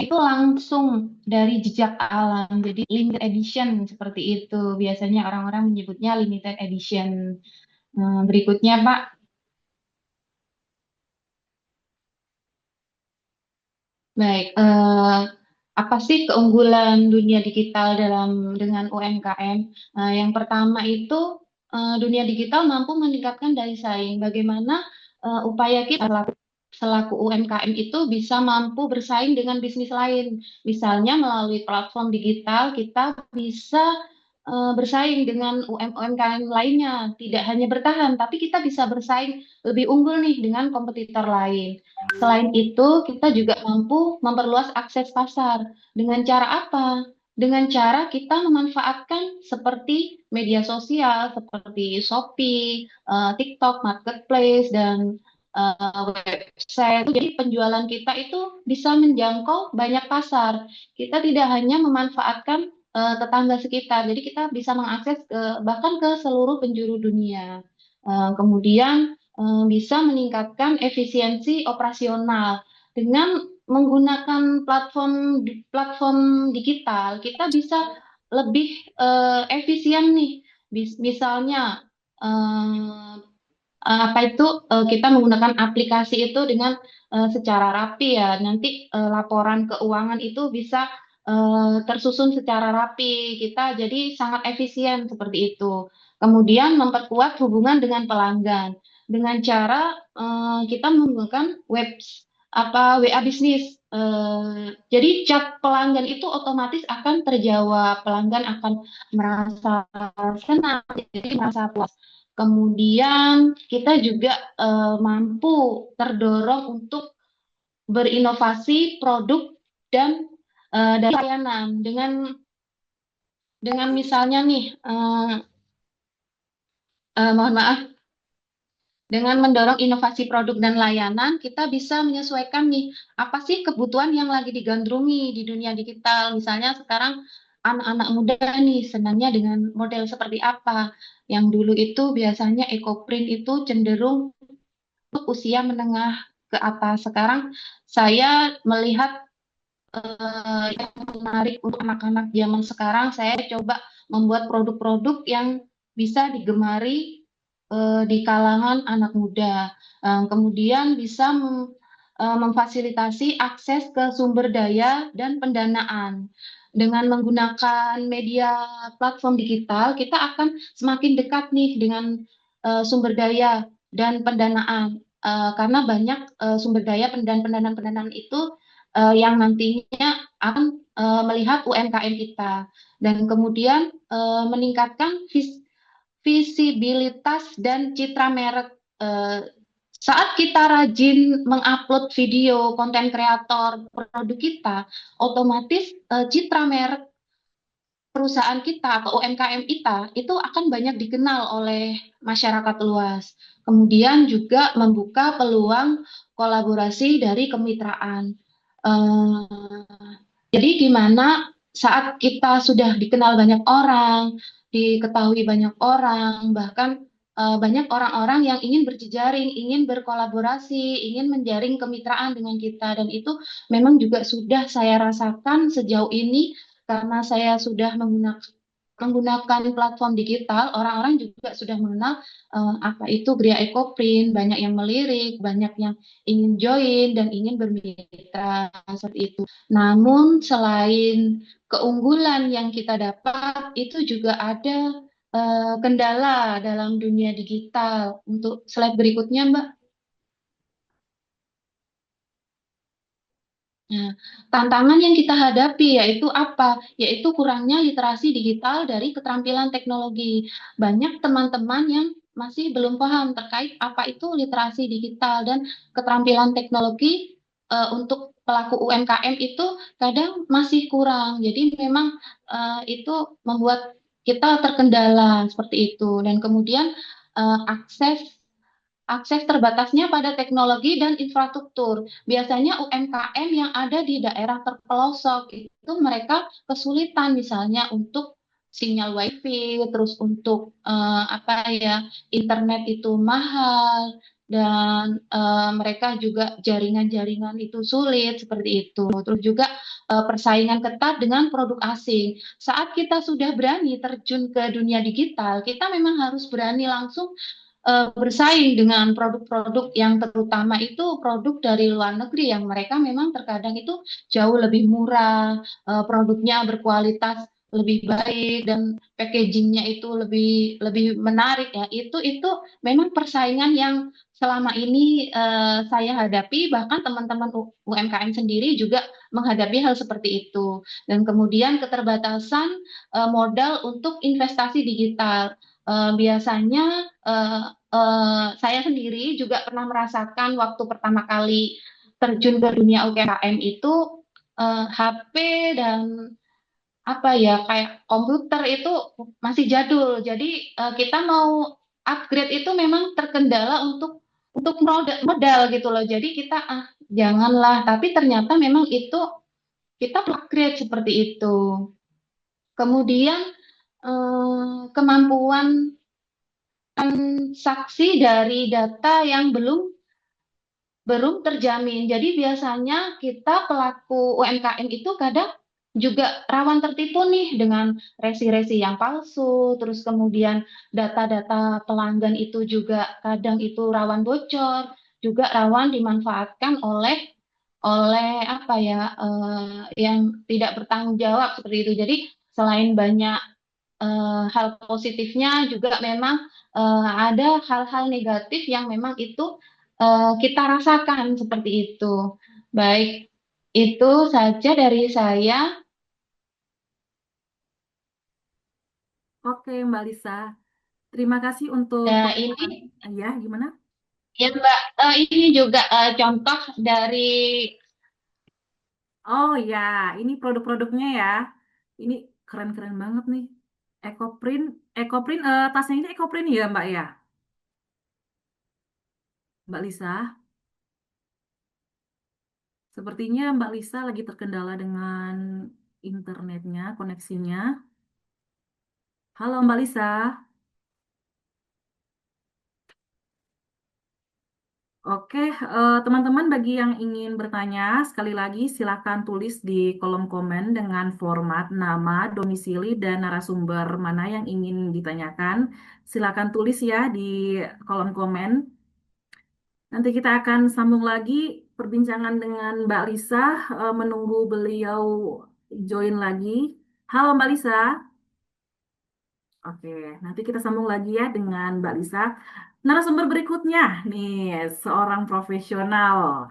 itu langsung dari jejak alam. Jadi limited edition seperti itu. Biasanya orang-orang menyebutnya limited edition. Berikutnya, Pak. Baik, apa sih keunggulan dunia digital dengan UMKM? Yang pertama itu dunia digital mampu meningkatkan daya saing. Bagaimana upaya kita selaku UMKM itu bisa mampu bersaing dengan bisnis lain. Misalnya melalui platform digital kita bisa bersaing dengan UMKM lainnya. Tidak hanya bertahan, tapi kita bisa bersaing lebih unggul nih dengan kompetitor lain. Selain itu, kita juga mampu memperluas akses pasar. Dengan cara apa? Dengan cara kita memanfaatkan seperti media sosial, seperti Shopee, TikTok, Marketplace, dan website. Jadi penjualan kita itu bisa menjangkau banyak pasar. Kita tidak hanya memanfaatkan tetangga sekitar, jadi kita bisa mengakses bahkan ke seluruh penjuru dunia. Kemudian bisa meningkatkan efisiensi operasional dengan menggunakan platform digital. Kita bisa lebih efisien nih. Misalnya apa itu kita menggunakan aplikasi itu dengan secara rapi ya. Nanti laporan keuangan itu bisa tersusun secara rapi. Kita jadi sangat efisien seperti itu. Kemudian memperkuat hubungan dengan pelanggan dengan cara kita menggunakan WA bisnis. Jadi chat pelanggan itu otomatis akan terjawab, pelanggan akan merasa senang, jadi merasa puas. Kemudian kita juga mampu terdorong untuk berinovasi produk dan layanan dengan misalnya nih mohon maaf, dengan mendorong inovasi produk dan layanan, kita bisa menyesuaikan nih, apa sih kebutuhan yang lagi digandrungi di dunia digital. Misalnya sekarang anak-anak muda nih senangnya dengan model seperti apa. Yang dulu itu biasanya Ecoprint itu cenderung untuk usia menengah ke atas. Sekarang saya melihat yang menarik untuk anak-anak zaman sekarang, saya coba membuat produk-produk yang bisa digemari di kalangan anak muda. Kemudian bisa memfasilitasi akses ke sumber daya dan pendanaan. Dengan menggunakan media platform digital, kita akan semakin dekat nih dengan sumber daya dan pendanaan. Karena banyak sumber daya dan pendanaan itu yang nantinya akan melihat UMKM kita dan kemudian meningkatkan visibilitas dan citra merek. Saat kita rajin mengupload video konten kreator produk kita, otomatis citra merek perusahaan kita atau UMKM kita itu akan banyak dikenal oleh masyarakat luas. Kemudian juga membuka peluang kolaborasi dari kemitraan. Jadi gimana saat kita sudah dikenal banyak orang, diketahui banyak orang, bahkan banyak orang-orang yang ingin berjejaring, ingin berkolaborasi, ingin menjaring kemitraan dengan kita, dan itu memang juga sudah saya rasakan sejauh ini karena saya sudah menggunakan platform digital. Orang-orang juga sudah mengenal apa itu Gria Ekoprint, banyak yang melirik, banyak yang ingin join dan ingin bermitra seperti itu. Namun selain keunggulan yang kita dapat, itu juga ada kendala dalam dunia digital. Untuk slide berikutnya, Mbak. Nah, tantangan yang kita hadapi yaitu apa? Yaitu kurangnya literasi digital dari keterampilan teknologi. Banyak teman-teman yang masih belum paham terkait apa itu literasi digital dan keterampilan teknologi untuk pelaku UMKM itu kadang masih kurang. Jadi memang itu membuat kita terkendala seperti itu. Dan kemudian akses terbatasnya pada teknologi dan infrastruktur. Biasanya UMKM yang ada di daerah terpelosok itu mereka kesulitan misalnya untuk sinyal WiFi, terus untuk internet itu mahal dan mereka juga jaringan-jaringan itu sulit seperti itu. Terus juga persaingan ketat dengan produk asing. Saat kita sudah berani terjun ke dunia digital, kita memang harus berani langsung bersaing dengan produk-produk yang terutama itu produk dari luar negeri yang mereka memang terkadang itu jauh lebih murah, produknya berkualitas lebih baik dan packagingnya itu lebih menarik ya. Itu memang persaingan yang selama ini saya hadapi, bahkan teman-teman UMKM sendiri juga menghadapi hal seperti itu. Dan kemudian keterbatasan modal untuk investasi digital. Biasanya saya sendiri juga pernah merasakan waktu pertama kali terjun ke dunia UMKM itu HP dan apa ya kayak komputer itu masih jadul. Jadi kita mau upgrade itu memang terkendala untuk modal gitu loh. Jadi kita janganlah. Tapi ternyata memang itu kita upgrade seperti itu. Kemudian kemampuan transaksi dari data yang belum terjamin. Jadi biasanya kita pelaku UMKM itu kadang juga rawan tertipu nih dengan resi-resi yang palsu, terus kemudian data-data pelanggan itu juga kadang itu rawan bocor, juga rawan dimanfaatkan oleh apa ya yang tidak bertanggung jawab seperti itu. Jadi selain banyak hal positifnya juga memang ada hal-hal negatif yang memang itu kita rasakan seperti itu. Baik, itu saja dari saya. Oke, Mbak Lisa. Terima kasih untuk Nah, ini ya, gimana? ya Mbak, ini juga contoh dari Oh ya, ini produk-produknya ya. Ini keren-keren banget nih. Ekoprint, Ekoprint tasnya ini Ekoprint ya, Mbak ya? Mbak Lisa, sepertinya Mbak Lisa lagi terkendala dengan internetnya, koneksinya. Halo Mbak Lisa. Oke, teman-teman bagi yang ingin bertanya, sekali lagi silakan tulis di kolom komen dengan format nama, domisili, dan narasumber mana yang ingin ditanyakan. Silakan tulis ya di kolom komen. Nanti kita akan sambung lagi perbincangan dengan Mbak Lisa, menunggu beliau join lagi. Halo Mbak Lisa. Oke, nanti kita sambung lagi ya dengan Mbak Lisa. Narasumber berikutnya nih, seorang profesional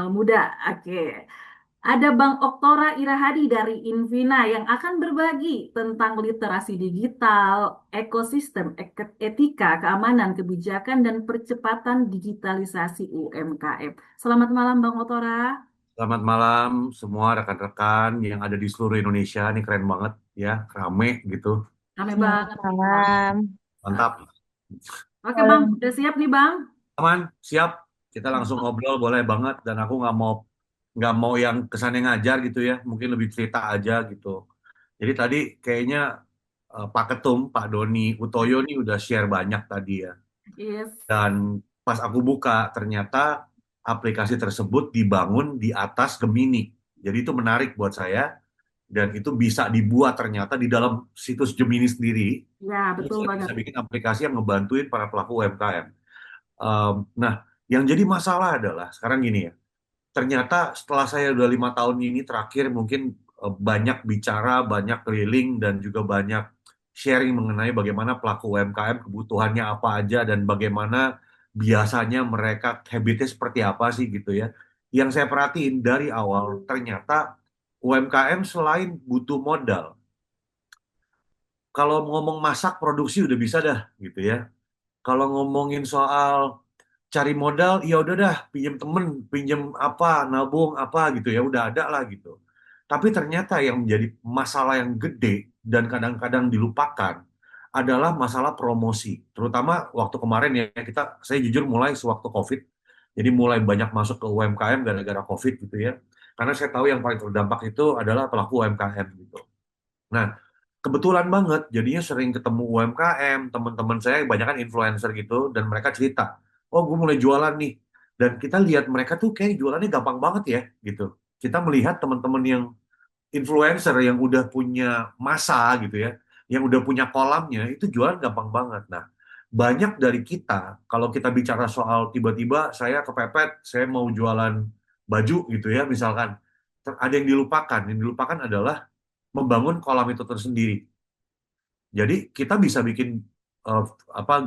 muda. Oke. Ada Bang Oktora Irahadi dari Invina yang akan berbagi tentang literasi digital, ekosistem, etika, keamanan, kebijakan, dan percepatan digitalisasi UMKM. Selamat malam Bang Oktora. Selamat malam semua rekan-rekan yang ada di seluruh Indonesia. Ini keren banget ya, rame gitu. Rame Selamat banget. malam. Mantap. Oke Bang, udah siap nih Bang? Aman, siap. Kita langsung ngobrol boleh banget. Dan aku nggak mau yang kesannya ngajar gitu ya. Mungkin lebih cerita aja gitu. Jadi tadi kayaknya Pak Ketum, Pak Doni Utoyo nih udah share banyak tadi ya. Yes. Dan pas aku buka, ternyata aplikasi tersebut dibangun di atas Gemini. Jadi itu menarik buat saya. Dan itu bisa dibuat ternyata di dalam situs Gemini sendiri. Ya, Terus betul saya banget. bisa bikin aplikasi yang ngebantuin para pelaku UMKM. Nah, yang jadi masalah adalah sekarang gini ya. Ternyata setelah saya udah 5 tahun ini terakhir mungkin banyak bicara, banyak keliling dan juga banyak sharing mengenai bagaimana pelaku UMKM kebutuhannya apa aja dan bagaimana biasanya mereka habitnya seperti apa sih gitu ya. Yang saya perhatiin dari awal ternyata UMKM selain butuh modal, kalau ngomong masak produksi udah bisa dah gitu ya. Kalau ngomongin soal cari modal, ya udah dah pinjem temen, pinjem apa, nabung apa gitu ya, udah ada lah gitu. Tapi ternyata yang menjadi masalah yang gede dan kadang-kadang dilupakan adalah masalah promosi. Terutama waktu kemarin ya, saya jujur mulai sewaktu COVID, jadi mulai banyak masuk ke UMKM gara-gara COVID gitu ya. Karena saya tahu yang paling terdampak itu adalah pelaku UMKM gitu. Nah, kebetulan banget, jadinya sering ketemu UMKM, teman-teman saya kebanyakan influencer gitu, dan mereka cerita, oh gue mulai jualan nih. Dan kita lihat mereka tuh kayak jualannya gampang banget ya, gitu. Kita melihat teman-teman yang influencer yang udah punya masa gitu ya, yang udah punya kolamnya, itu jualan gampang banget. Nah, banyak dari kita, kalau kita bicara soal tiba-tiba saya kepepet, saya mau jualan baju gitu ya, misalkan, ada yang dilupakan adalah membangun kolam itu tersendiri. Jadi kita bisa bikin eh,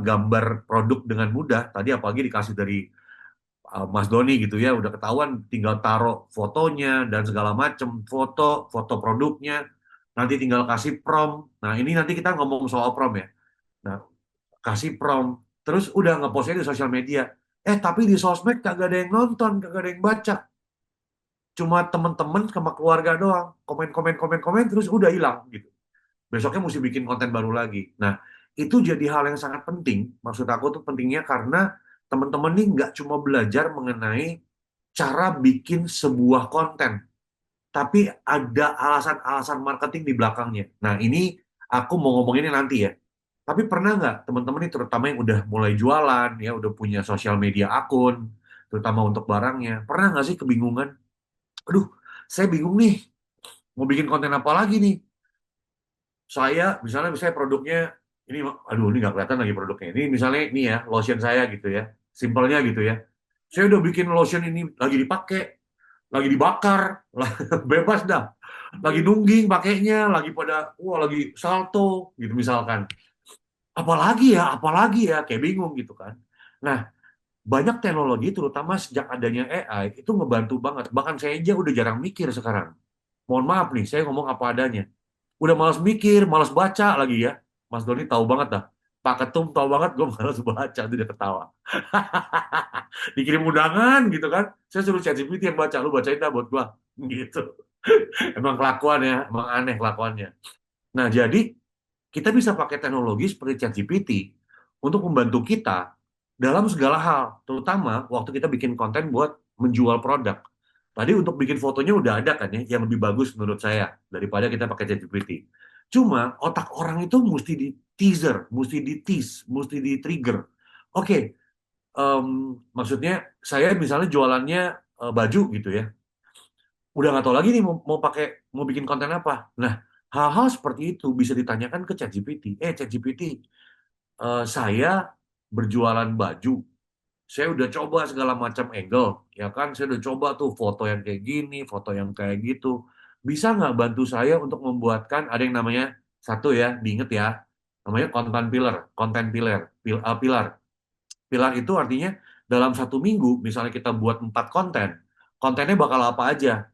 gambar produk dengan mudah. Tadi apalagi dikasih dari Mas Doni gitu ya, udah ketahuan tinggal taruh fotonya dan segala macam, foto produknya. Nanti tinggal kasih prompt. Nah, ini nanti kita ngomong soal prompt ya. Nah, kasih prompt, terus udah ngepostnya di sosial media. Tapi di sosmed kagak ada yang nonton, kagak ada yang baca. Cuma teman-teman sama keluarga doang. Komen, terus udah hilang gitu. Besoknya mesti bikin konten baru lagi. Nah, itu jadi hal yang sangat penting. Maksud aku tuh pentingnya karena teman-teman nih nggak cuma belajar mengenai cara bikin sebuah konten, tapi ada alasan-alasan marketing di belakangnya. Nah, ini aku mau ngomonginnya nanti ya. Tapi pernah nggak teman-teman ini terutama yang udah mulai jualan, ya udah punya sosial media akun, terutama untuk barangnya, pernah nggak sih kebingungan? Aduh, saya bingung nih, mau bikin konten apa lagi nih? Misalnya produknya ini, aduh ini nggak kelihatan lagi produknya. Ini misalnya ini ya lotion saya gitu ya, simpelnya gitu ya. Saya udah bikin lotion ini lagi dipakai, lagi dibakar, bebas dah. Lagi nungging pakainya, lagi salto gitu misalkan. Apalagi ya, kayak bingung gitu kan. Nah, banyak teknologi terutama sejak adanya AI itu ngebantu banget. Bahkan saya aja udah jarang mikir sekarang. Mohon maaf nih, saya ngomong apa adanya. Udah malas mikir, malas baca lagi ya. Mas Doni tahu banget dah. Pak Ketum tahu banget gue malas baca, dia ketawa. Dikirim undangan gitu kan. Saya suruh ChatGPT yang baca, lu bacain dah buat gua. Gitu. Emang kelakuan ya, emang aneh kelakuannya. Nah, jadi kita bisa pakai teknologi seperti ChatGPT untuk membantu kita dalam segala hal, terutama waktu kita bikin konten buat menjual produk. Tadi untuk bikin fotonya udah ada kan ya, yang lebih bagus menurut saya daripada kita pakai ChatGPT. Cuma otak orang itu mesti di teaser, mesti di tease, mesti di trigger. Oke, maksudnya saya misalnya jualannya baju gitu ya, udah nggak tahu lagi nih mau bikin konten apa. Nah, hal-hal seperti itu bisa ditanyakan ke ChatGPT. ChatGPT, saya berjualan baju. Saya udah coba segala macam angle, ya kan? Saya udah coba tuh foto yang kayak gini, foto yang kayak gitu. Bisa nggak bantu saya untuk membuatkan ada yang namanya satu ya, diinget ya, namanya content pillar, pilar. Pilar itu artinya dalam 1 minggu, misalnya kita buat 4 konten, kontennya bakal apa aja.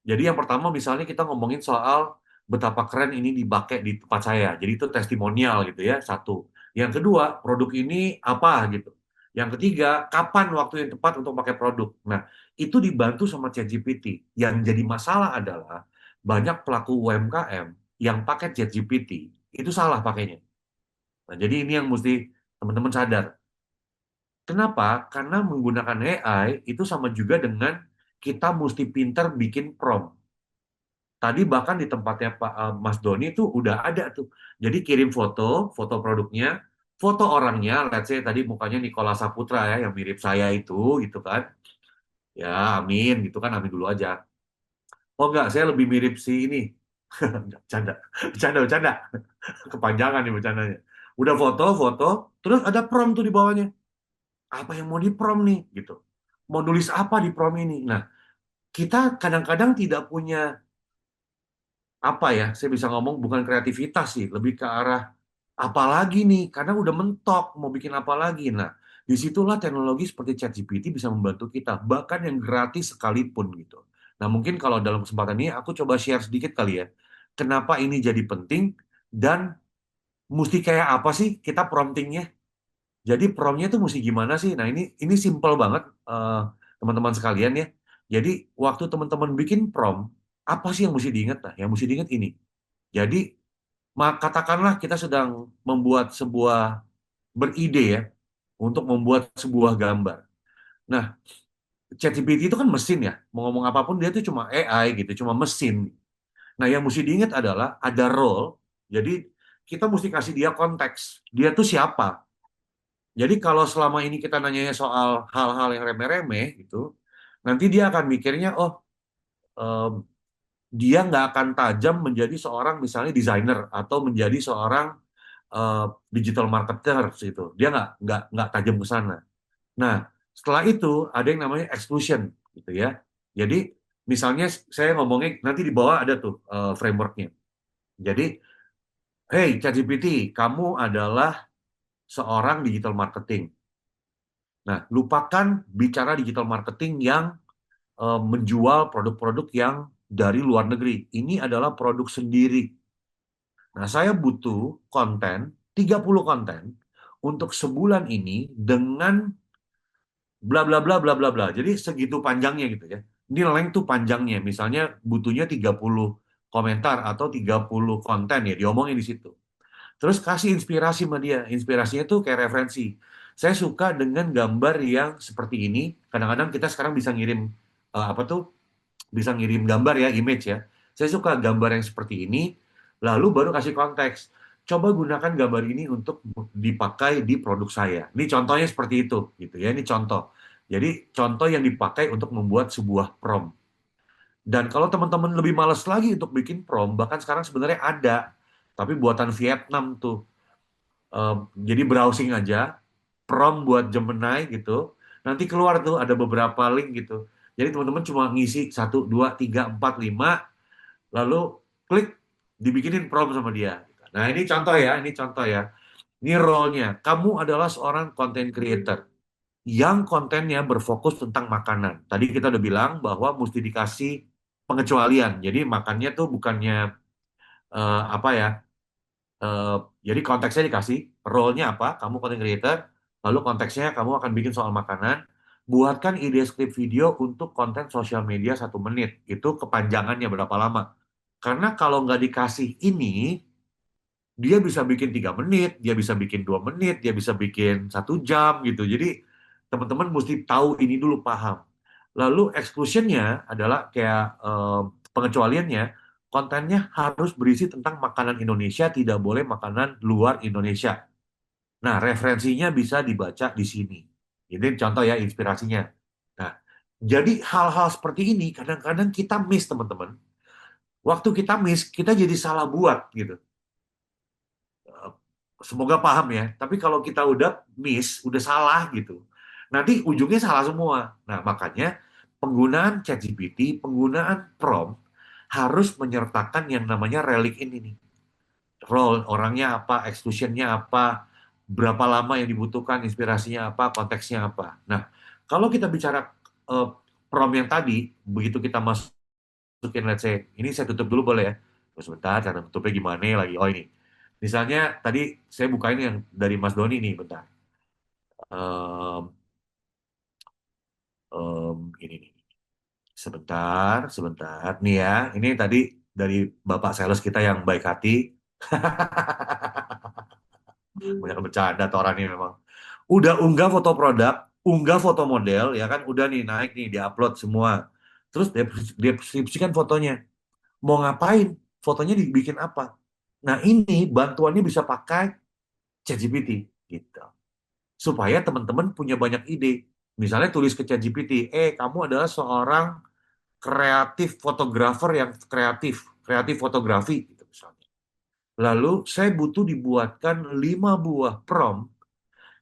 Jadi yang pertama misalnya kita ngomongin soal betapa keren ini dipakai di tempat saya. Jadi itu testimonial gitu ya, satu. Yang kedua, produk ini apa gitu. Yang ketiga, kapan waktu yang tepat untuk pakai produk. Nah, itu dibantu sama ChatGPT. Yang jadi masalah adalah banyak pelaku UMKM yang pakai ChatGPT itu salah pakainya. Nah, jadi ini yang mesti teman-teman sadar. Kenapa? Karena menggunakan AI itu sama juga dengan kita mesti pinter bikin prompt. Tadi bahkan di tempatnya Pak Mas Doni itu udah ada tuh. Jadi kirim foto produknya, foto orangnya, let's say tadi mukanya Nikola Saputra ya, yang mirip saya itu, gitu kan. Ya, amin, gitu kan, amin dulu aja. Oh enggak, saya lebih mirip si ini. Bercanda, bercanda. Kepanjangan nih bercandanya. Udah foto, terus ada prompt tuh di bawahnya. Apa yang mau di prompt nih, gitu. Mau nulis apa di prompt ini? Nah, kita kadang-kadang tidak punya apa ya, saya bisa ngomong bukan kreativitas sih, lebih ke arah apa lagi nih, karena udah mentok mau bikin apa lagi. Nah, disitulah teknologi seperti ChatGPT bisa membantu kita, bahkan yang gratis sekalipun gitu. Nah, mungkin kalau dalam kesempatan ini aku coba share sedikit kali ya, kenapa ini jadi penting dan mesti kayak apa sih kita promptingnya. Jadi promptnya tuh mesti gimana sih? Nah, ini simple banget teman-teman sekalian ya. Jadi waktu teman-teman bikin prompt, apa sih yang mesti diingat? Nah, yang mesti diingat ini. Jadi katakanlah kita sedang membuat sebuah beride ya untuk membuat sebuah gambar. Nah, ChatGPT itu kan mesin ya, mau ngomong apapun dia itu cuma AI gitu, cuma mesin. Nah, yang mesti diingat adalah ada role. Jadi kita mesti kasih dia konteks. Dia tuh siapa? Jadi kalau selama ini kita nanyanya soal hal-hal yang remeh-remeh gitu, nanti dia akan mikirnya, oh em, dia nggak akan tajam menjadi seorang misalnya desainer atau menjadi seorang eh, digital marketer gitu. Dia nggak tajam ke sana. Nah, setelah itu ada yang namanya exclusion gitu ya. Jadi misalnya saya ngomongnya nanti di bawah ada tuh frameworknya. Jadi, hey ChatGPT, kamu adalah seorang digital marketing. Nah, lupakan bicara digital marketing yang menjual produk-produk yang dari luar negeri. Ini adalah produk sendiri. Nah, saya butuh konten, 30 konten untuk sebulan ini dengan bla bla bla bla bla bla. Jadi segitu panjangnya gitu ya. Ini length tuh panjangnya. Misalnya butuhnya 30 komentar atau 30 konten ya, diomongin di situ. Terus kasih inspirasi sama dia. Inspirasinya tuh kayak referensi. Saya suka dengan gambar yang seperti ini. Kadang-kadang kita sekarang bisa ngirim apa tuh? Bisa ngirim gambar ya, image ya. Saya suka gambar yang seperti ini. Lalu baru kasih konteks. Coba gunakan gambar ini untuk dipakai di produk saya. Ini contohnya seperti itu, gitu ya. Ini contoh. Jadi contoh yang dipakai untuk membuat sebuah prompt. Dan kalau teman-teman lebih males lagi untuk bikin prompt, bahkan sekarang sebenarnya ada, tapi buatan Vietnam tuh. Jadi browsing aja, prompt buat Gemini gitu. Nanti keluar tuh ada beberapa link gitu. Jadi teman-teman cuma ngisi 1, 2, 3, 4, 5, lalu klik, dibikinin prompt sama dia. Nah ini contoh ya, ini contoh ya. Ini role-nya. Kamu adalah seorang content creator yang kontennya berfokus tentang makanan. Tadi kita udah bilang bahwa mesti dikasih pengecualian. Jadi makannya tuh bukannya apa ya? eh, jadi konteksnya dikasih, role-nya apa? Kamu content creator, lalu konteksnya kamu akan bikin soal makanan. Buatkan ide skrip video untuk konten sosial media 1 menit. Itu kepanjangannya berapa lama? Karena kalau nggak dikasih ini, dia bisa bikin 3 menit, dia bisa bikin 2 menit, dia bisa bikin 1 jam gitu. Jadi teman-teman mesti tahu ini dulu, paham. Lalu exclusion-nya adalah kayak pengecualiannya, kontennya harus berisi tentang makanan Indonesia, tidak boleh makanan luar Indonesia. Nah, referensinya bisa dibaca di sini. Ini contoh ya inspirasinya. Nah, jadi hal-hal seperti ini kadang-kadang kita miss, teman-teman. Waktu kita miss, kita jadi salah buat gitu. Semoga paham ya. Tapi kalau kita udah miss, udah salah gitu, nanti ujungnya salah semua. Nah, makanya penggunaan ChatGPT, penggunaan prompt harus menyertakan yang namanya relic ini nih. Role, orangnya apa, exclusion-nya apa, berapa lama yang dibutuhkan, inspirasinya apa, konteksnya apa. Nah, kalau kita bicara prompt yang tadi, begitu kita masukin, let's say, ini saya tutup dulu boleh ya? Terus sebentar, cara tutupnya gimana lagi? Oh ini. Misalnya tadi saya bukain yang dari Mas Doni nih, bentar. Em, ini nih. Sebentar. Nih ya, ini tadi dari Bapak sales kita yang baik hati. Banyak bercanda tuh orang ini memang. Udah unggah foto produk, unggah foto model, ya kan? Udah nih naik nih, diupload semua. Terus dia deskripsikan fotonya. Mau ngapain? Fotonya dibikin apa? Nah ini bantuannya bisa pakai ChatGPT gitu. Supaya teman-teman punya banyak ide. Misalnya tulis ke ChatGPT, kamu adalah seorang kreatif fotografer yang kreatif fotografi gitu misalnya. Lalu saya butuh dibuatkan 5 buah prompt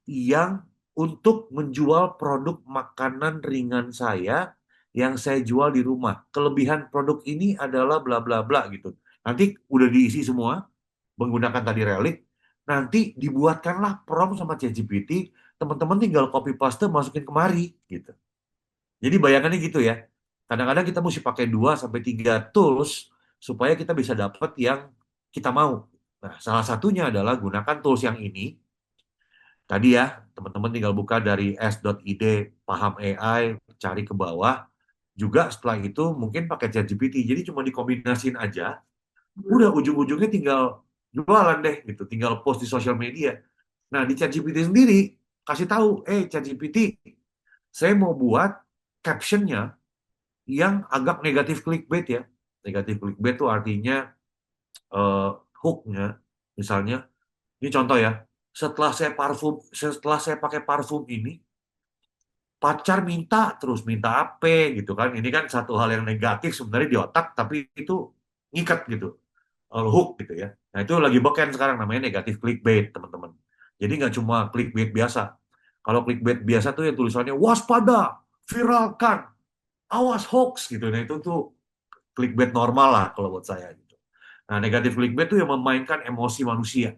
yang untuk menjual produk makanan ringan saya yang saya jual di rumah. Kelebihan produk ini adalah bla bla bla gitu. Nanti udah diisi semua menggunakan tadi Relic. Nanti dibuatkanlah prompt sama ChatGPT, teman-teman tinggal copy paste masukin kemari gitu. Jadi bayangannya gitu ya. Kadang-kadang kita mesti pakai 2 sampai 3 tools supaya kita bisa dapat yang kita mau. Nah, salah satunya adalah gunakan tools yang ini. Tadi ya, teman-teman tinggal buka dari s.id paham AI, cari ke bawah. Juga setelah itu mungkin pakai ChatGPT. Jadi cuma dikombinasiin aja. Udah ujung-ujungnya tinggal jualan deh gitu, tinggal post di sosial media. Nah, di ChatGPT sendiri kasih tahu, ChatGPT, saya mau buat captionnya yang agak negatif clickbait ya. Negatif clickbait itu artinya hooknya, misalnya, ini contoh ya, setelah saya pakai parfum ini, pacar minta apa gitu kan. Ini kan satu hal yang negatif sebenarnya di otak, tapi itu ngikat gitu, hook gitu ya. Nah itu lagi beken sekarang namanya negatif clickbait teman-teman. Jadi nggak cuma clickbait biasa. Kalau clickbait biasa tuh yang tulisannya waspada, viralkan, awas hoax gitu. Nah itu tuh clickbait normal lah kalau buat saya gitu. Nah, negatif clickbait itu yang memainkan emosi manusia.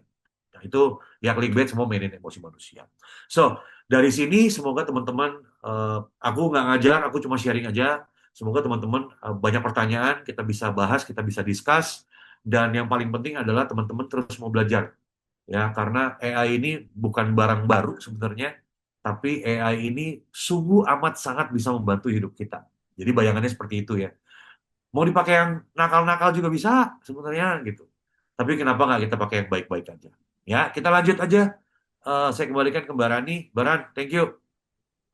Nah, itu ya clickbait semua mainin emosi manusia. So, dari sini semoga teman-teman, aku nggak ngajar, aku cuma sharing aja. Semoga teman-teman banyak pertanyaan, kita bisa bahas, kita bisa discuss. Dan yang paling penting adalah teman-teman terus mau belajar. Ya, karena AI ini bukan barang baru sebenarnya, tapi AI ini sungguh amat sangat bisa membantu hidup kita. Jadi bayangannya seperti itu ya. Mau dipakai yang nakal-nakal juga bisa sebenarnya gitu. Tapi kenapa nggak kita pakai yang baik-baik aja? Ya, kita lanjut aja. Saya kembalikan ke Mbak Rani. Mbak Ran, thank you.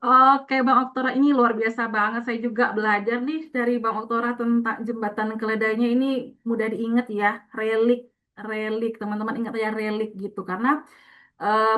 Oke, Bang Oktora, ini luar biasa banget. Saya juga belajar nih dari Bang Oktora tentang jembatan keledainya. Ini mudah diingat ya, relik, relik. Teman-teman ingat ya relik gitu. Karena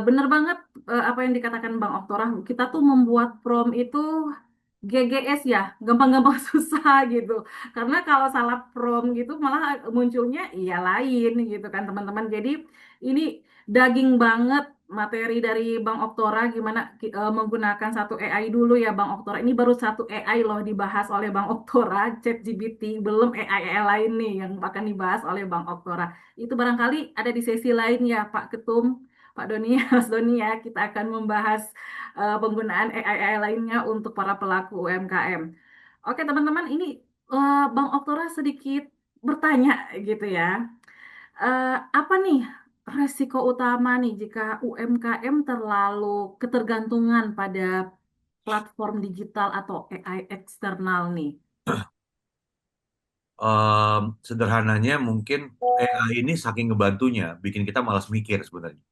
bener banget apa yang dikatakan Bang Oktora. Kita tuh membuat prom itu GGS ya, gampang-gampang susah gitu. Karena kalau salah prom gitu malah munculnya iya lain gitu kan teman-teman. Jadi ini daging banget materi dari Bang Oktora gimana menggunakan satu AI dulu ya Bang Oktora. Ini baru satu AI loh dibahas oleh Bang Oktora, ChatGPT, belum AI lain nih yang akan dibahas oleh Bang Oktora. Itu barangkali ada di sesi lain ya Pak Ketum, Pak Doni, Mas Doni ya. Kita akan membahas penggunaan AI lainnya untuk para pelaku UMKM. Oke teman-teman, ini Bang Oktora sedikit bertanya gitu ya. Apa nih resiko utama nih jika UMKM terlalu ketergantungan pada platform digital atau AI eksternal nih? Sederhananya mungkin AI ini saking ngebantunya, bikin kita malas mikir sebenarnya.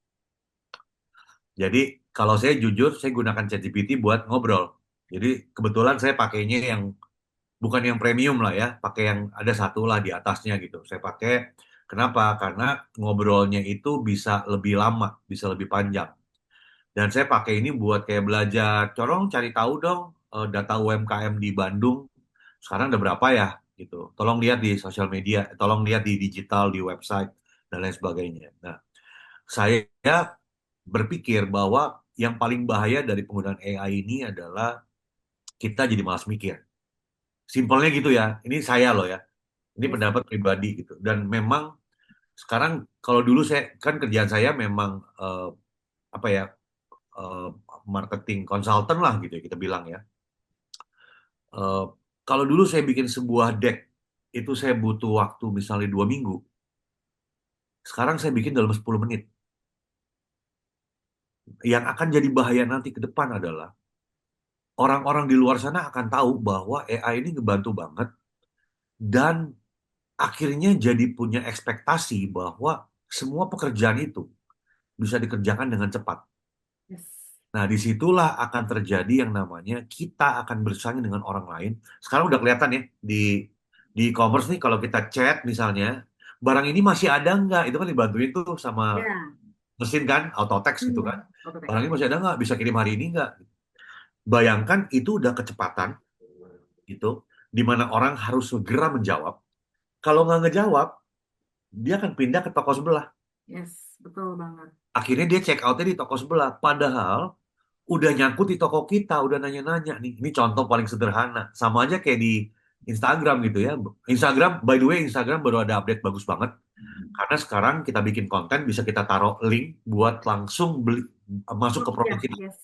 Jadi kalau saya jujur, saya gunakan ChatGPT buat ngobrol. Jadi kebetulan saya pakainya yang bukan yang premium lah ya, pakai yang ada satu lah di atasnya gitu. Saya pakai, kenapa? Karena ngobrolnya itu bisa lebih lama, bisa lebih panjang. Dan saya pakai ini buat kayak belajar, corong cari tahu dong data UMKM di Bandung sekarang ada berapa ya gitu. Tolong lihat di sosial media, tolong lihat di digital, di website dan lain sebagainya. Nah, saya berpikir bahwa yang paling bahaya dari penggunaan AI ini adalah kita jadi malas mikir. Simpelnya gitu ya. Ini saya loh ya. Ini Yes. pendapat pribadi gitu. Dan memang sekarang kalau dulu saya kan kerjaan saya memang apa ya, eh, marketing consultant lah gitu ya kita bilang ya. Eh, Kalau dulu saya bikin sebuah deck itu saya butuh waktu misalnya 2 minggu. Sekarang saya bikin dalam 10 menit. Yang akan jadi bahaya nanti ke depan adalah orang-orang di luar sana akan tahu bahwa AI ini ngebantu banget dan akhirnya jadi punya ekspektasi bahwa semua pekerjaan itu bisa dikerjakan dengan cepat. Yes. Nah, disitulah akan terjadi yang namanya kita akan bersaing dengan orang lain. Sekarang udah kelihatan ya di e-commerce nih kalau kita chat misalnya, barang ini masih ada nggak? Itu kan dibantuin tuh sama Ya. mesin kan, auto text gitu kan. Oke. Barang ini masih ada nggak? Bisa kirim hari ini nggak? Bayangkan itu udah kecepatan gitu, di mana orang harus segera menjawab. Kalau nggak ngejawab, dia akan pindah ke toko sebelah. Yes, betul banget. Akhirnya dia check out-nya di toko sebelah. Padahal udah nyangkut di toko kita, udah nanya-nanya nih. Ini contoh paling sederhana. Sama aja kayak di Instagram gitu ya. Instagram, by the way, Instagram baru ada update bagus banget. Karena sekarang kita bikin konten, bisa kita taruh link buat langsung beli, masuk ke produk kita. Yes.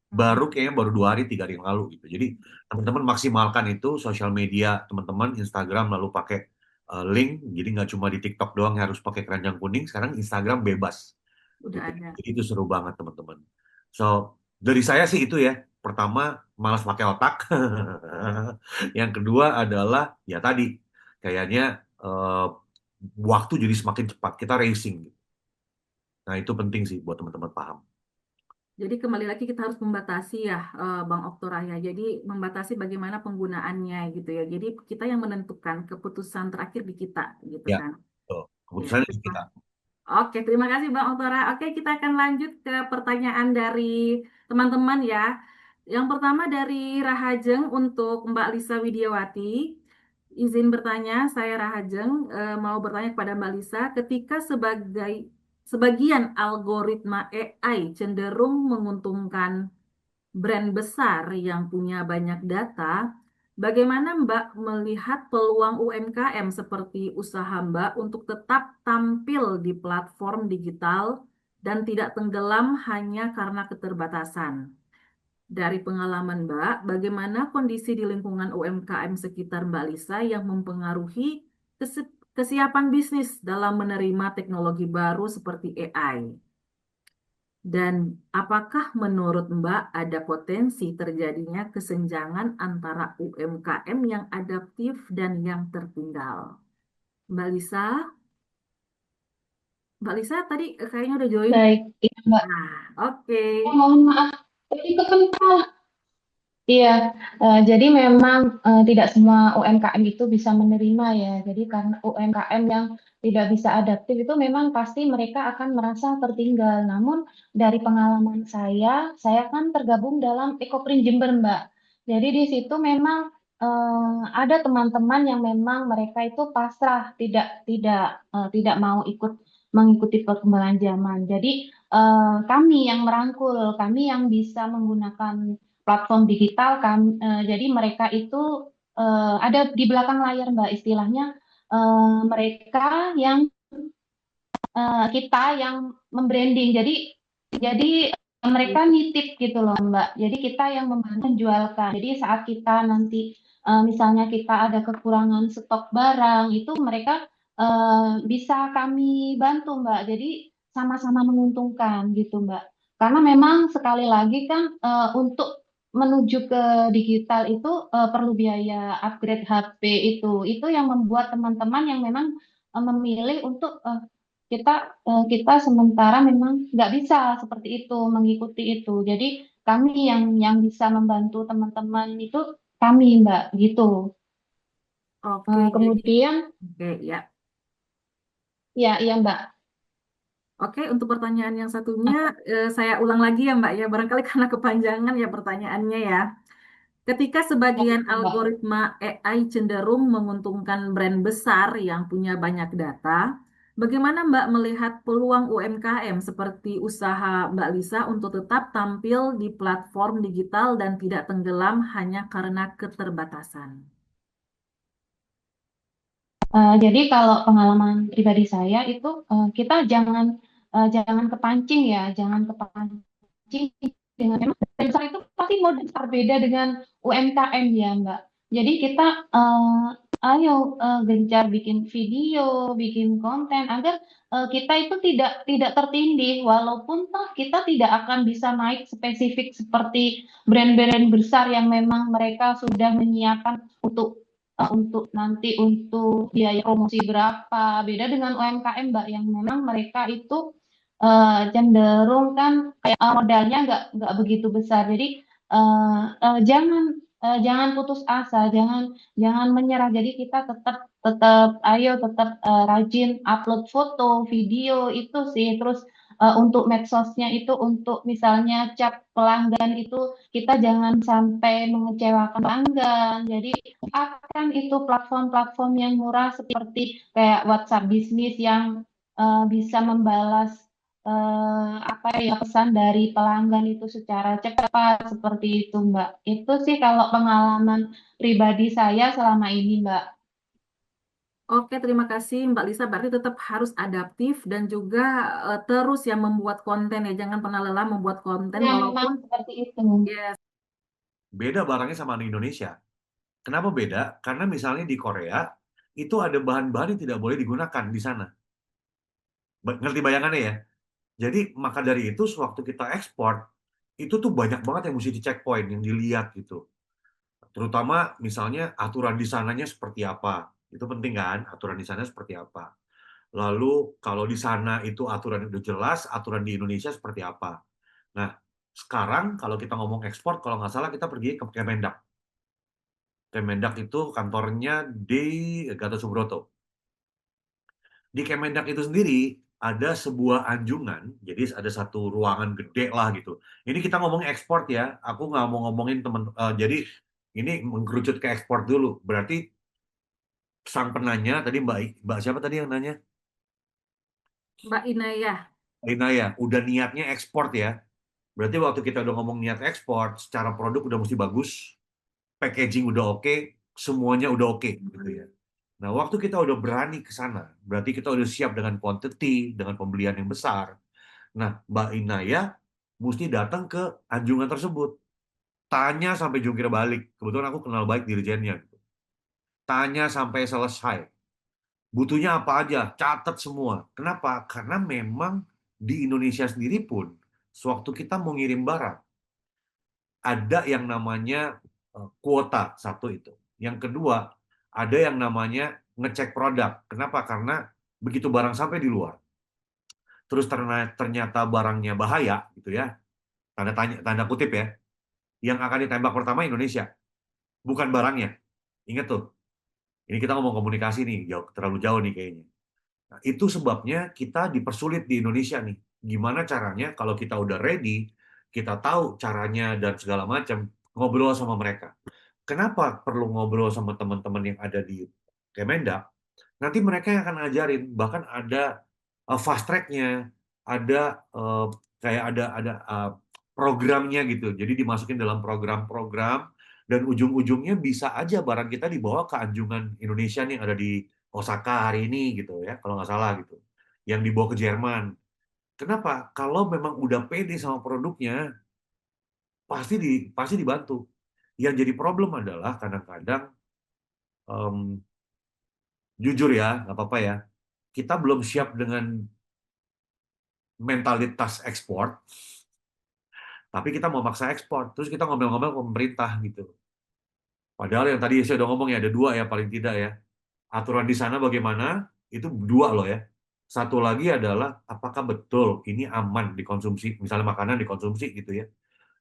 Baru kayaknya baru 2 hari, 3 hari yang lalu gitu. Jadi teman-teman maksimalkan itu sosial media teman-teman, Instagram lalu pakai link. Jadi nggak cuma di TikTok doang yang harus pakai keranjang kuning. Sekarang Instagram bebas. Udah Gitu. ada. Jadi itu seru banget teman-teman. So dari saya sih itu ya. Pertama malas pakai otak. Yang kedua adalah ya tadi kayaknya waktu jadi semakin cepat. Kita racing. Nah itu penting sih buat teman-teman paham. Jadi kembali lagi kita harus membatasi ya, Bang Oktora ya. Jadi membatasi bagaimana penggunaannya gitu ya. Jadi kita yang menentukan keputusan terakhir di kita gitu Ya, kan. betul. Ya, Keputusannya di kita. Oke, terima kasih Bang Oktora. Oke, kita akan lanjut ke pertanyaan dari teman-teman ya. Yang pertama dari Rahajeng untuk Mbak Lisa Widiawati. Izin bertanya, saya Rahajeng mau bertanya kepada Mbak Lisa, ketika sebagian algoritma AI cenderung menguntungkan brand besar yang punya banyak data, bagaimana Mbak melihat peluang UMKM seperti usaha Mbak untuk tetap tampil di platform digital dan tidak tenggelam hanya karena keterbatasan? Dari pengalaman Mbak, bagaimana kondisi di lingkungan UMKM sekitar Mbak Lisa yang mempengaruhi kesiapan bisnis dalam menerima teknologi baru seperti AI? Dan apakah menurut Mbak ada potensi terjadinya kesenjangan antara UMKM yang adaptif dan yang tertinggal? Mbak Lisa? Mbak Lisa tadi kayaknya udah join. Baik, iya Mbak. Nah, oke. Mohon maaf, tadi kekental. Iya, jadi memang tidak semua UMKM itu bisa menerima ya. Jadi karena UMKM yang tidak bisa adaptif itu memang pasti mereka akan merasa tertinggal. Namun dari pengalaman saya kan tergabung dalam Ekoprint Jember, Mbak. Jadi di situ memang ada teman-teman yang memang mereka itu pasrah, tidak mau mengikuti perkembangan zaman. Jadi kami yang merangkul, kami yang bisa menggunakan platform digital kan, jadi mereka itu ada di belakang layar Mbak, istilahnya mereka yang kita yang membranding. Jadi mereka nitip gitu loh Mbak. Jadi kita yang membantu menjualkan. Jadi saat kita nanti misalnya kita ada kekurangan stok barang itu mereka bisa kami bantu Mbak. Jadi sama-sama menguntungkan gitu Mbak. Karena memang sekali lagi kan untuk menuju ke digital itu perlu biaya upgrade HP itu. Itu yang membuat teman-teman yang memang memilih untuk kita sementara memang nggak bisa seperti itu mengikuti itu. Jadi kami yang bisa membantu teman-teman itu kami Mbak gitu. Oke, Kemudian oke ya. ya iya Mbak. Oke, untuk pertanyaan yang satunya saya ulang lagi ya Mbak ya. Barangkali karena kepanjangan ya pertanyaannya ya. Ketika sebagian Mbak. algoritma AI cenderung menguntungkan brand besar yang punya banyak data, bagaimana Mbak melihat peluang UMKM seperti usaha Mbak Lisa untuk tetap tampil di platform digital dan tidak tenggelam hanya karena keterbatasan? Jadi kalau pengalaman pribadi saya itu kita jangan jangan kepancing ya, jangan kepancing dengan memang besar itu pasti modal besar beda dengan UMKM ya Mbak. Jadi kita ayo gencar bikin video, bikin konten agar kita itu tidak tertindih, walaupun toh kita tidak akan bisa naik spesifik seperti brand-brand besar yang memang mereka sudah menyiapkan untuk nanti untuk biaya promosi berapa. Beda dengan UMKM Mbak yang memang mereka itu cenderung kan kayak modalnya nggak begitu besar. Jadi jangan putus asa, jangan menyerah. Jadi kita tetap tetap ayo tetap rajin upload foto, video itu sih. Terus untuk medsosnya itu untuk misalnya cap pelanggan itu kita jangan sampai mengecewakan pelanggan. Jadi akan itu platform-platform yang murah seperti kayak WhatsApp bisnis yang bisa membalas apa ya pesan dari pelanggan itu secara cepat seperti itu Mbak. Itu sih kalau pengalaman pribadi saya selama ini Mbak. Oke, terima kasih Mbak Lisa. Berarti tetap harus adaptif dan juga terus ya membuat konten ya. Jangan pernah lelah membuat konten Ya memang walaupun seperti itu. yes. Beda barangnya sama di Indonesia. Kenapa beda? Karena misalnya di Korea, itu ada bahan-bahan yang tidak boleh digunakan di sana. Ngerti bayangannya ya? Jadi, maka dari itu, sewaktu kita ekspor, itu tuh banyak banget yang mesti di checkpoint, yang dilihat gitu. Terutama misalnya aturan di sananya seperti apa. Itu penting kan, aturan di sana seperti apa. Lalu kalau di sana itu aturan udah jelas, aturan di Indonesia seperti apa. Nah, sekarang kalau kita ngomong ekspor, kalau nggak salah kita pergi ke Kemendak. Kemendak itu kantornya di Gatot Subroto. Di Kemendak itu sendiri ada sebuah anjungan, jadi ada satu ruangan gede lah gitu. Ini kita ngomong ekspor ya, aku nggak mau ngomongin temen. Jadi ini mengkerucut ke ekspor dulu. Berarti sang penanya tadi Mbak siapa tadi yang nanya? Mbak Inayah. Inaya, udah niatnya ekspor ya. Berarti waktu kita udah ngomong niat ekspor, secara produk udah mesti bagus, packaging udah oke, semuanya udah oke gitu ya. Nah, waktu kita udah berani ke sana, berarti kita udah siap dengan quantity, dengan pembelian yang besar. Nah, Mbak Inaya mesti datang ke anjungan tersebut. Tanya sampai jungkir balik. Kebetulan aku kenal baik dirijennya. Tanya sampai selesai. Butuhnya apa aja, catat semua. Kenapa? Karena memang di Indonesia sendiri pun, sewaktu kita mau ngirim barang, ada yang namanya kuota, satu itu. Yang kedua, ada yang namanya ngecek produk. Kenapa? Karena begitu barang sampai di luar, terus ternyata barangnya bahaya, gitu ya, tanda kutip ya, yang akan ditembak pertama Indonesia, bukan barangnya. Ingat tuh, ini kita ngomong komunikasi nih, terlalu jauh nih kayaknya. Nah, itu sebabnya kita dipersulit di Indonesia nih. Gimana caranya kalau kita udah ready, kita tahu caranya dan segala macam, ngobrol sama mereka. Kenapa perlu ngobrol sama teman-teman yang ada di Kemendak? Nanti mereka yang akan ngajarin, bahkan ada fast track-nya, ada kayak ada programnya gitu. Jadi dimasukin dalam program-program dan ujung-ujungnya bisa aja barang kita dibawa ke anjungan Indonesia nih yang ada di Osaka hari ini gitu ya, kalau nggak salah gitu. Yang dibawa ke Jerman. Kenapa? Kalau memang udah pede sama produknya, pasti dibantu. Yang jadi problem adalah kadang-kadang jujur ya, nggak apa-apa ya, kita belum siap dengan mentalitas ekspor, tapi kita mau maksa ekspor, terus kita ngomel-ngomel ke pemerintah gitu. Padahal yang tadi saya udah ngomong ya, ada dua ya paling tidak ya. Aturan di sana bagaimana, itu dua loh ya. Satu lagi adalah, apakah betul ini aman dikonsumsi, misalnya makanan dikonsumsi gitu ya.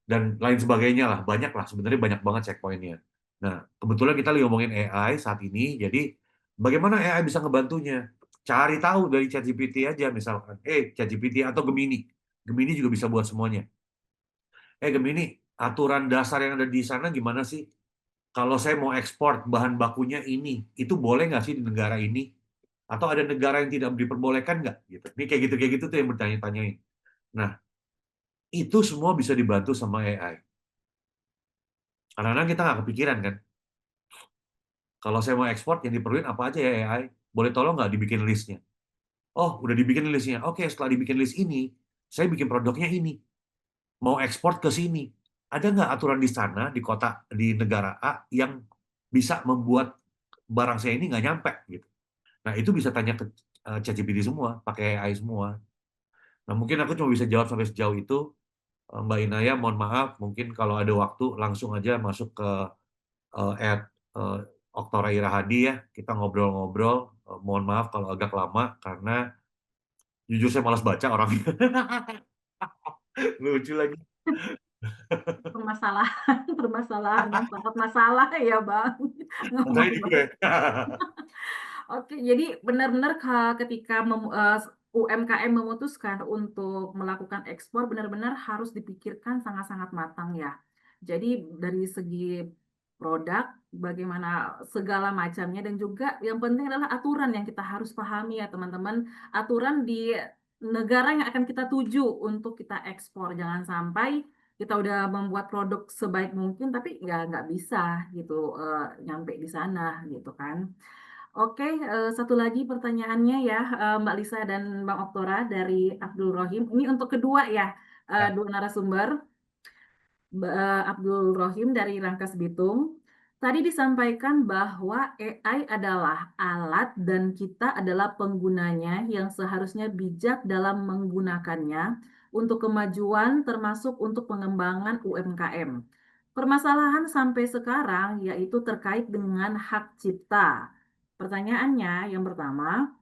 Dan lain sebagainya lah, banyak lah, sebenarnya banyak banget checkpointnya. Nah, kebetulan kita lagi ngomongin AI saat ini, jadi bagaimana AI bisa ngebantunya? Cari tahu dari ChatGPT aja misalkan, ChatGPT atau Gemini. Gemini juga bisa buat semuanya. Gemini, aturan dasar yang ada di sana gimana sih? Kalau saya mau ekspor bahan bakunya ini, itu boleh nggak sih di negara ini? Atau ada negara yang tidak diperbolehkan nggak? Gitu. Ini kayak gitu tuh yang bertanya-tanyain. Nah, itu semua bisa dibantu sama AI. Karena kita nggak kepikiran kan. Kalau saya mau ekspor, yang diperluin apa aja ya AI? Boleh tolong nggak dibikin listnya? Oh, udah dibikin listnya. Oke, setelah dibikin list ini, saya bikin produknya ini. Mau ekspor ke sini. Ada nggak aturan di sana, di kota, di negara A, yang bisa membuat barang saya ini nggak nyampe? Gitu. Nah, itu bisa tanya ke ChatGPT semua, pakai AI semua. Nah, mungkin aku cuma bisa jawab sampai sejauh itu. Mbak Inaya, mohon maaf, mungkin kalau ada waktu langsung aja masuk ke @Oktora Irahadi ya, kita ngobrol-ngobrol. Mohon maaf kalau agak lama, karena jujur saya malas baca orangnya. Lucu lagi. Permasalahan, permasalahan yang sangat masalah ya Bang. Saya juga. Oke, jadi benar-benar ketika UMKM memutuskan untuk melakukan ekspor, benar-benar harus dipikirkan sangat-sangat matang ya. Jadi dari segi produk, bagaimana segala macamnya, dan juga yang penting adalah aturan yang kita harus pahami ya teman-teman. Aturan di negara yang akan kita tuju untuk kita ekspor. Jangan sampai kita udah membuat produk sebaik mungkin, tapi nggak bisa gitu nyampe di sana gitu kan. Oke, satu lagi pertanyaannya ya, Mbak Lisa dan Bang Oktora dari Abdul Rohim. Ini untuk kedua ya, Ya. dua narasumber. Abdul Rohim dari Rangkas Bitung. Tadi disampaikan bahwa AI adalah alat dan kita adalah penggunanya yang seharusnya bijak dalam menggunakannya untuk kemajuan termasuk untuk pengembangan UMKM. Permasalahan sampai sekarang yaitu terkait dengan hak cipta. Pertanyaannya yang pertama,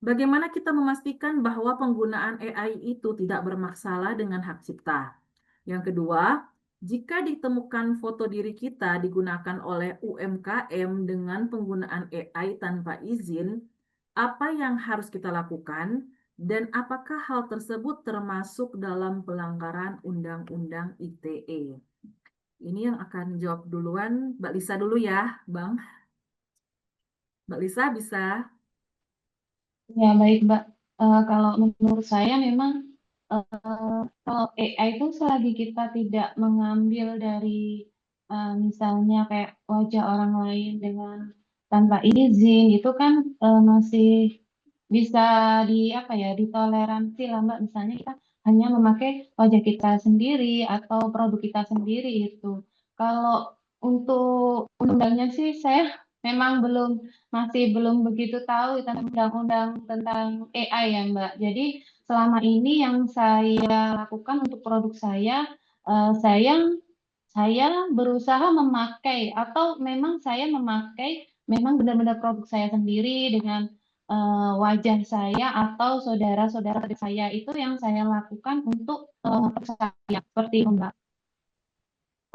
bagaimana kita memastikan bahwa penggunaan AI itu tidak bermasalah dengan hak cipta? Yang kedua, jika ditemukan foto diri kita digunakan oleh UMKM dengan penggunaan AI tanpa izin, apa yang harus kita lakukan dan apakah hal tersebut termasuk dalam pelanggaran Undang-Undang ITE? Ini yang akan jawab duluan, Mbak Lisa dulu ya, Bang. Mbak Lisa bisa. Ya, baik, Mbak. Kalau menurut saya memang kalau AI itu selagi kita tidak mengambil dari misalnya kayak wajah orang lain dengan tanpa izin, itu kan masih bisa di apa ya, ditoleransi lah, Mbak. Misalnya kita hanya memakai wajah kita sendiri atau produk kita sendiri itu. Kalau untuk undangnya sih saya memang masih belum begitu tahu tentang undang-undang tentang AI ya, Mbak. Jadi selama ini yang saya lakukan untuk produk saya, eh, saya saya berusaha memakai atau memang saya memakai memang benar-benar produk saya sendiri dengan wajah saya atau saudara-saudara saya itu yang saya lakukan untuk produk saya seperti itu, Mbak.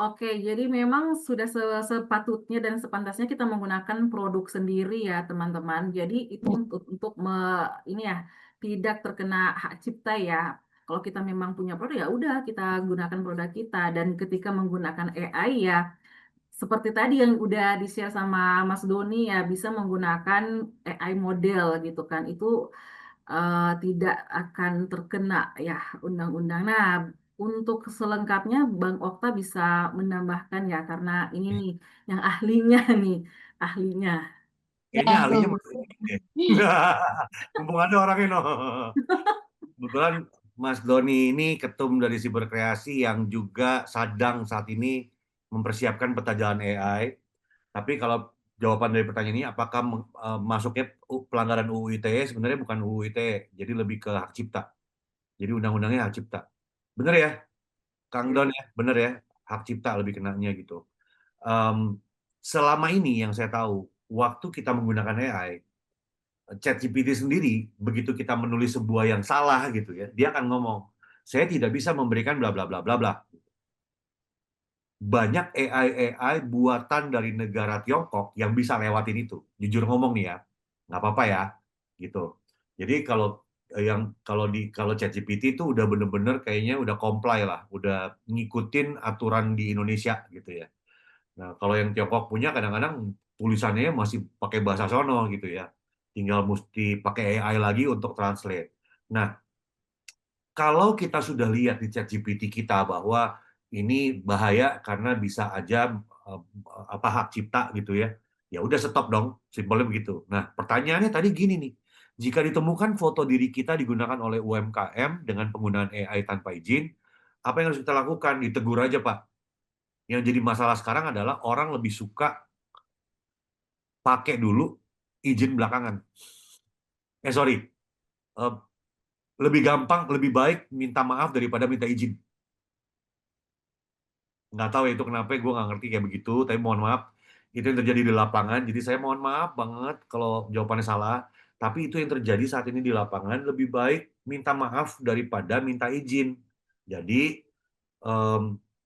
Oke, jadi memang sudah sepatutnya dan sepantasnya kita menggunakan produk sendiri ya, teman-teman. Jadi itu untuk ini ya, tidak terkena hak cipta ya. Kalau kita memang punya produk ya udah kita gunakan produk kita, dan ketika menggunakan AI ya seperti tadi yang udah di-share sama Mas Doni ya, bisa menggunakan AI model gitu kan. Itu tidak akan terkena ya undang-undang. Nah, untuk selengkapnya Bang Okta bisa menambahkan ya, karena ini nih yang ahlinya nih, ahlinya. Kayaknya Ya, ahlinya betul. Mas Doni deh. Mumpung ada orangnya, no. Kebetulan Mas Doni ini ketum dari Siberkreasi yang juga sedang saat ini mempersiapkan peta jalan AI. Tapi kalau jawaban dari pertanyaan ini, apakah masuknya pelanggaran UU ITE? Sebenarnya bukan UU ITE, jadi lebih ke hak cipta. Jadi undang-undangnya hak cipta. Bener ya, Kang Don ya? Bener ya, hak cipta lebih kenanya gitu. Em, Selama ini yang saya tahu, waktu kita menggunakan AI, ChatGPT sendiri, begitu kita menulis sebuah yang salah gitu ya, dia akan ngomong, saya tidak bisa memberikan bla bla bla bla bla. Banyak AI buatan dari negara Tiongkok yang bisa lewatin itu. Jujur ngomong nih ya, nggak apa-apa ya, gitu. Jadi kalau ChatGPT itu udah bener-bener kayaknya udah comply lah, udah ngikutin aturan di Indonesia gitu ya. Nah, kalau yang Tiongkok punya kadang-kadang tulisannya masih pakai bahasa sono gitu ya. Tinggal mesti pakai AI lagi untuk translate. Nah, kalau kita sudah lihat di ChatGPT kita bahwa ini bahaya karena bisa aja eh, hak cipta gitu ya. Ya udah stop dong, simpelnya begitu. Nah, pertanyaannya tadi gini nih. Jika ditemukan foto diri kita digunakan oleh UMKM dengan penggunaan AI tanpa izin, apa yang harus kita lakukan? Ditegur aja, Pak. Yang jadi masalah sekarang adalah orang lebih suka pakai dulu, izin belakangan. Sorry. Lebih gampang, lebih baik minta maaf daripada minta izin. Nggak tahu ya itu kenapa, gue nggak ngerti kayak begitu, tapi mohon maaf. Itu yang terjadi di lapangan, jadi saya mohon maaf banget kalau jawabannya salah. Tapi itu yang terjadi saat ini di lapangan, lebih baik minta maaf daripada minta izin. Jadi,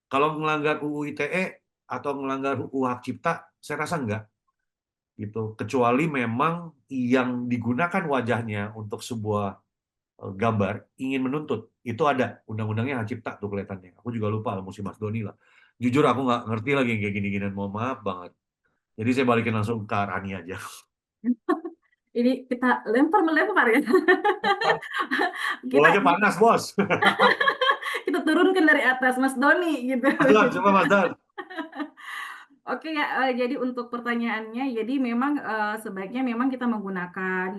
kalau melanggar UU ITE atau melanggar UU Hak Cipta, saya rasa enggak. Gitu. Kecuali memang yang digunakan wajahnya untuk sebuah gambar ingin menuntut, itu ada undang-undangnya Hak Cipta tuh kelihatannya. Aku juga lupa lah, mesti Mas Doni lah. Jujur aku nggak ngerti lagi yang kayak gini-ginian, mohon maaf banget. Jadi saya balikin langsung ke Rani aja. Ini kita melempar ya. Kita Bolanya panas, Bos. kita turunkan dari atas, Mas Doni gitu. Mas Don, coba Mas Don. Oke ya, jadi untuk pertanyaannya, jadi memang sebaiknya memang kita menggunakan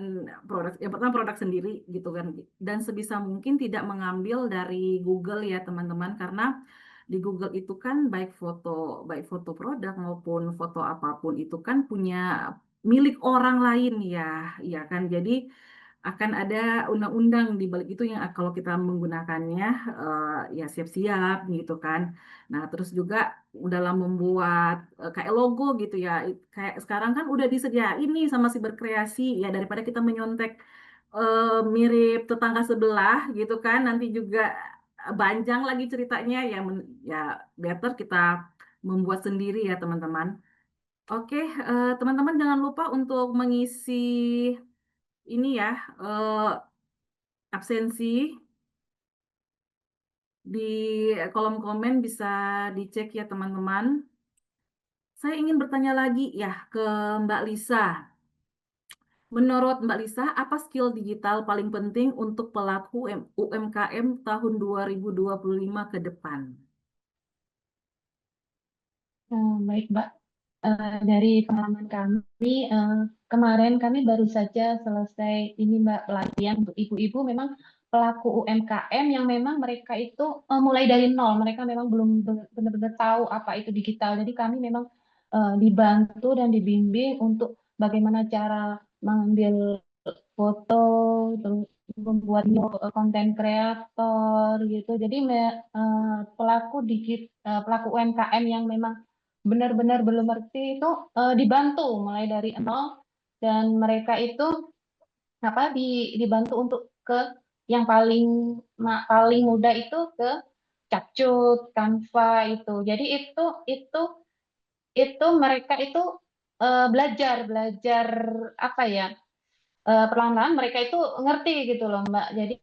produk, yang pertama produk sendiri gitu kan, dan sebisa mungkin tidak mengambil dari Google ya teman-teman, karena di Google itu kan baik foto produk maupun foto apapun itu kan punya milik orang lain ya, ya kan. Jadi akan ada undang-undang di balik itu yang kalau kita menggunakannya ya siap-siap gitu kan. Nah, terus juga dalam membuat kayak logo gitu ya. Kayak sekarang kan udah disediain nih sama si berkreasi ya, daripada kita menyontek mirip tetangga sebelah gitu kan. Nanti juga banjang lagi ceritanya ya, ya better kita membuat sendiri ya teman-teman. Oke, teman-teman jangan lupa untuk mengisi ini ya, absensi di kolom komen, bisa dicek ya teman-teman. Saya ingin bertanya lagi ya ke Mbak Lisa. Menurut Mbak Lisa, apa skill digital paling penting untuk pelaku UMKM tahun 2025 ke depan? Baik, Mbak. Dari pengalaman kami, kemarin kami baru saja selesai ini, Mbak, pelatihan untuk ibu-ibu memang pelaku UMKM yang memang mereka itu mulai dari nol. Mereka memang belum benar-benar tahu apa itu digital. Jadi kami memang dibantu dan dibimbing untuk bagaimana cara mengambil foto, terus membuat konten kreator gitu. Jadi pelaku UMKM yang memang benar-benar belum ngerti itu dibantu mulai dari nol, dan mereka itu dibantu untuk ke yang paling mudah itu ke Capcut, Canva itu. Jadi itu mereka itu belajar apa ya, perlahan-lahan mereka itu ngerti gitu loh, Mbak. Jadi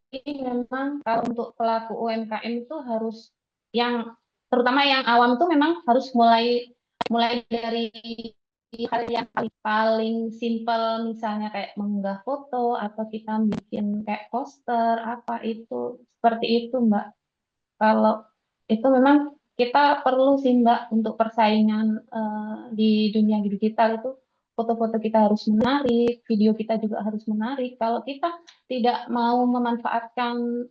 memang kalau untuk pelaku UMKM itu harus yang terutama yang awam tuh memang harus mulai dari hal yang paling simpel, misalnya kayak mengunggah foto atau kita bikin kayak poster apa itu, seperti itu, Mbak. Kalau itu memang kita perlu sih, Mbak, untuk persaingan di dunia digital itu foto-foto kita harus menarik, video kita juga harus menarik. Kalau kita tidak mau memanfaatkan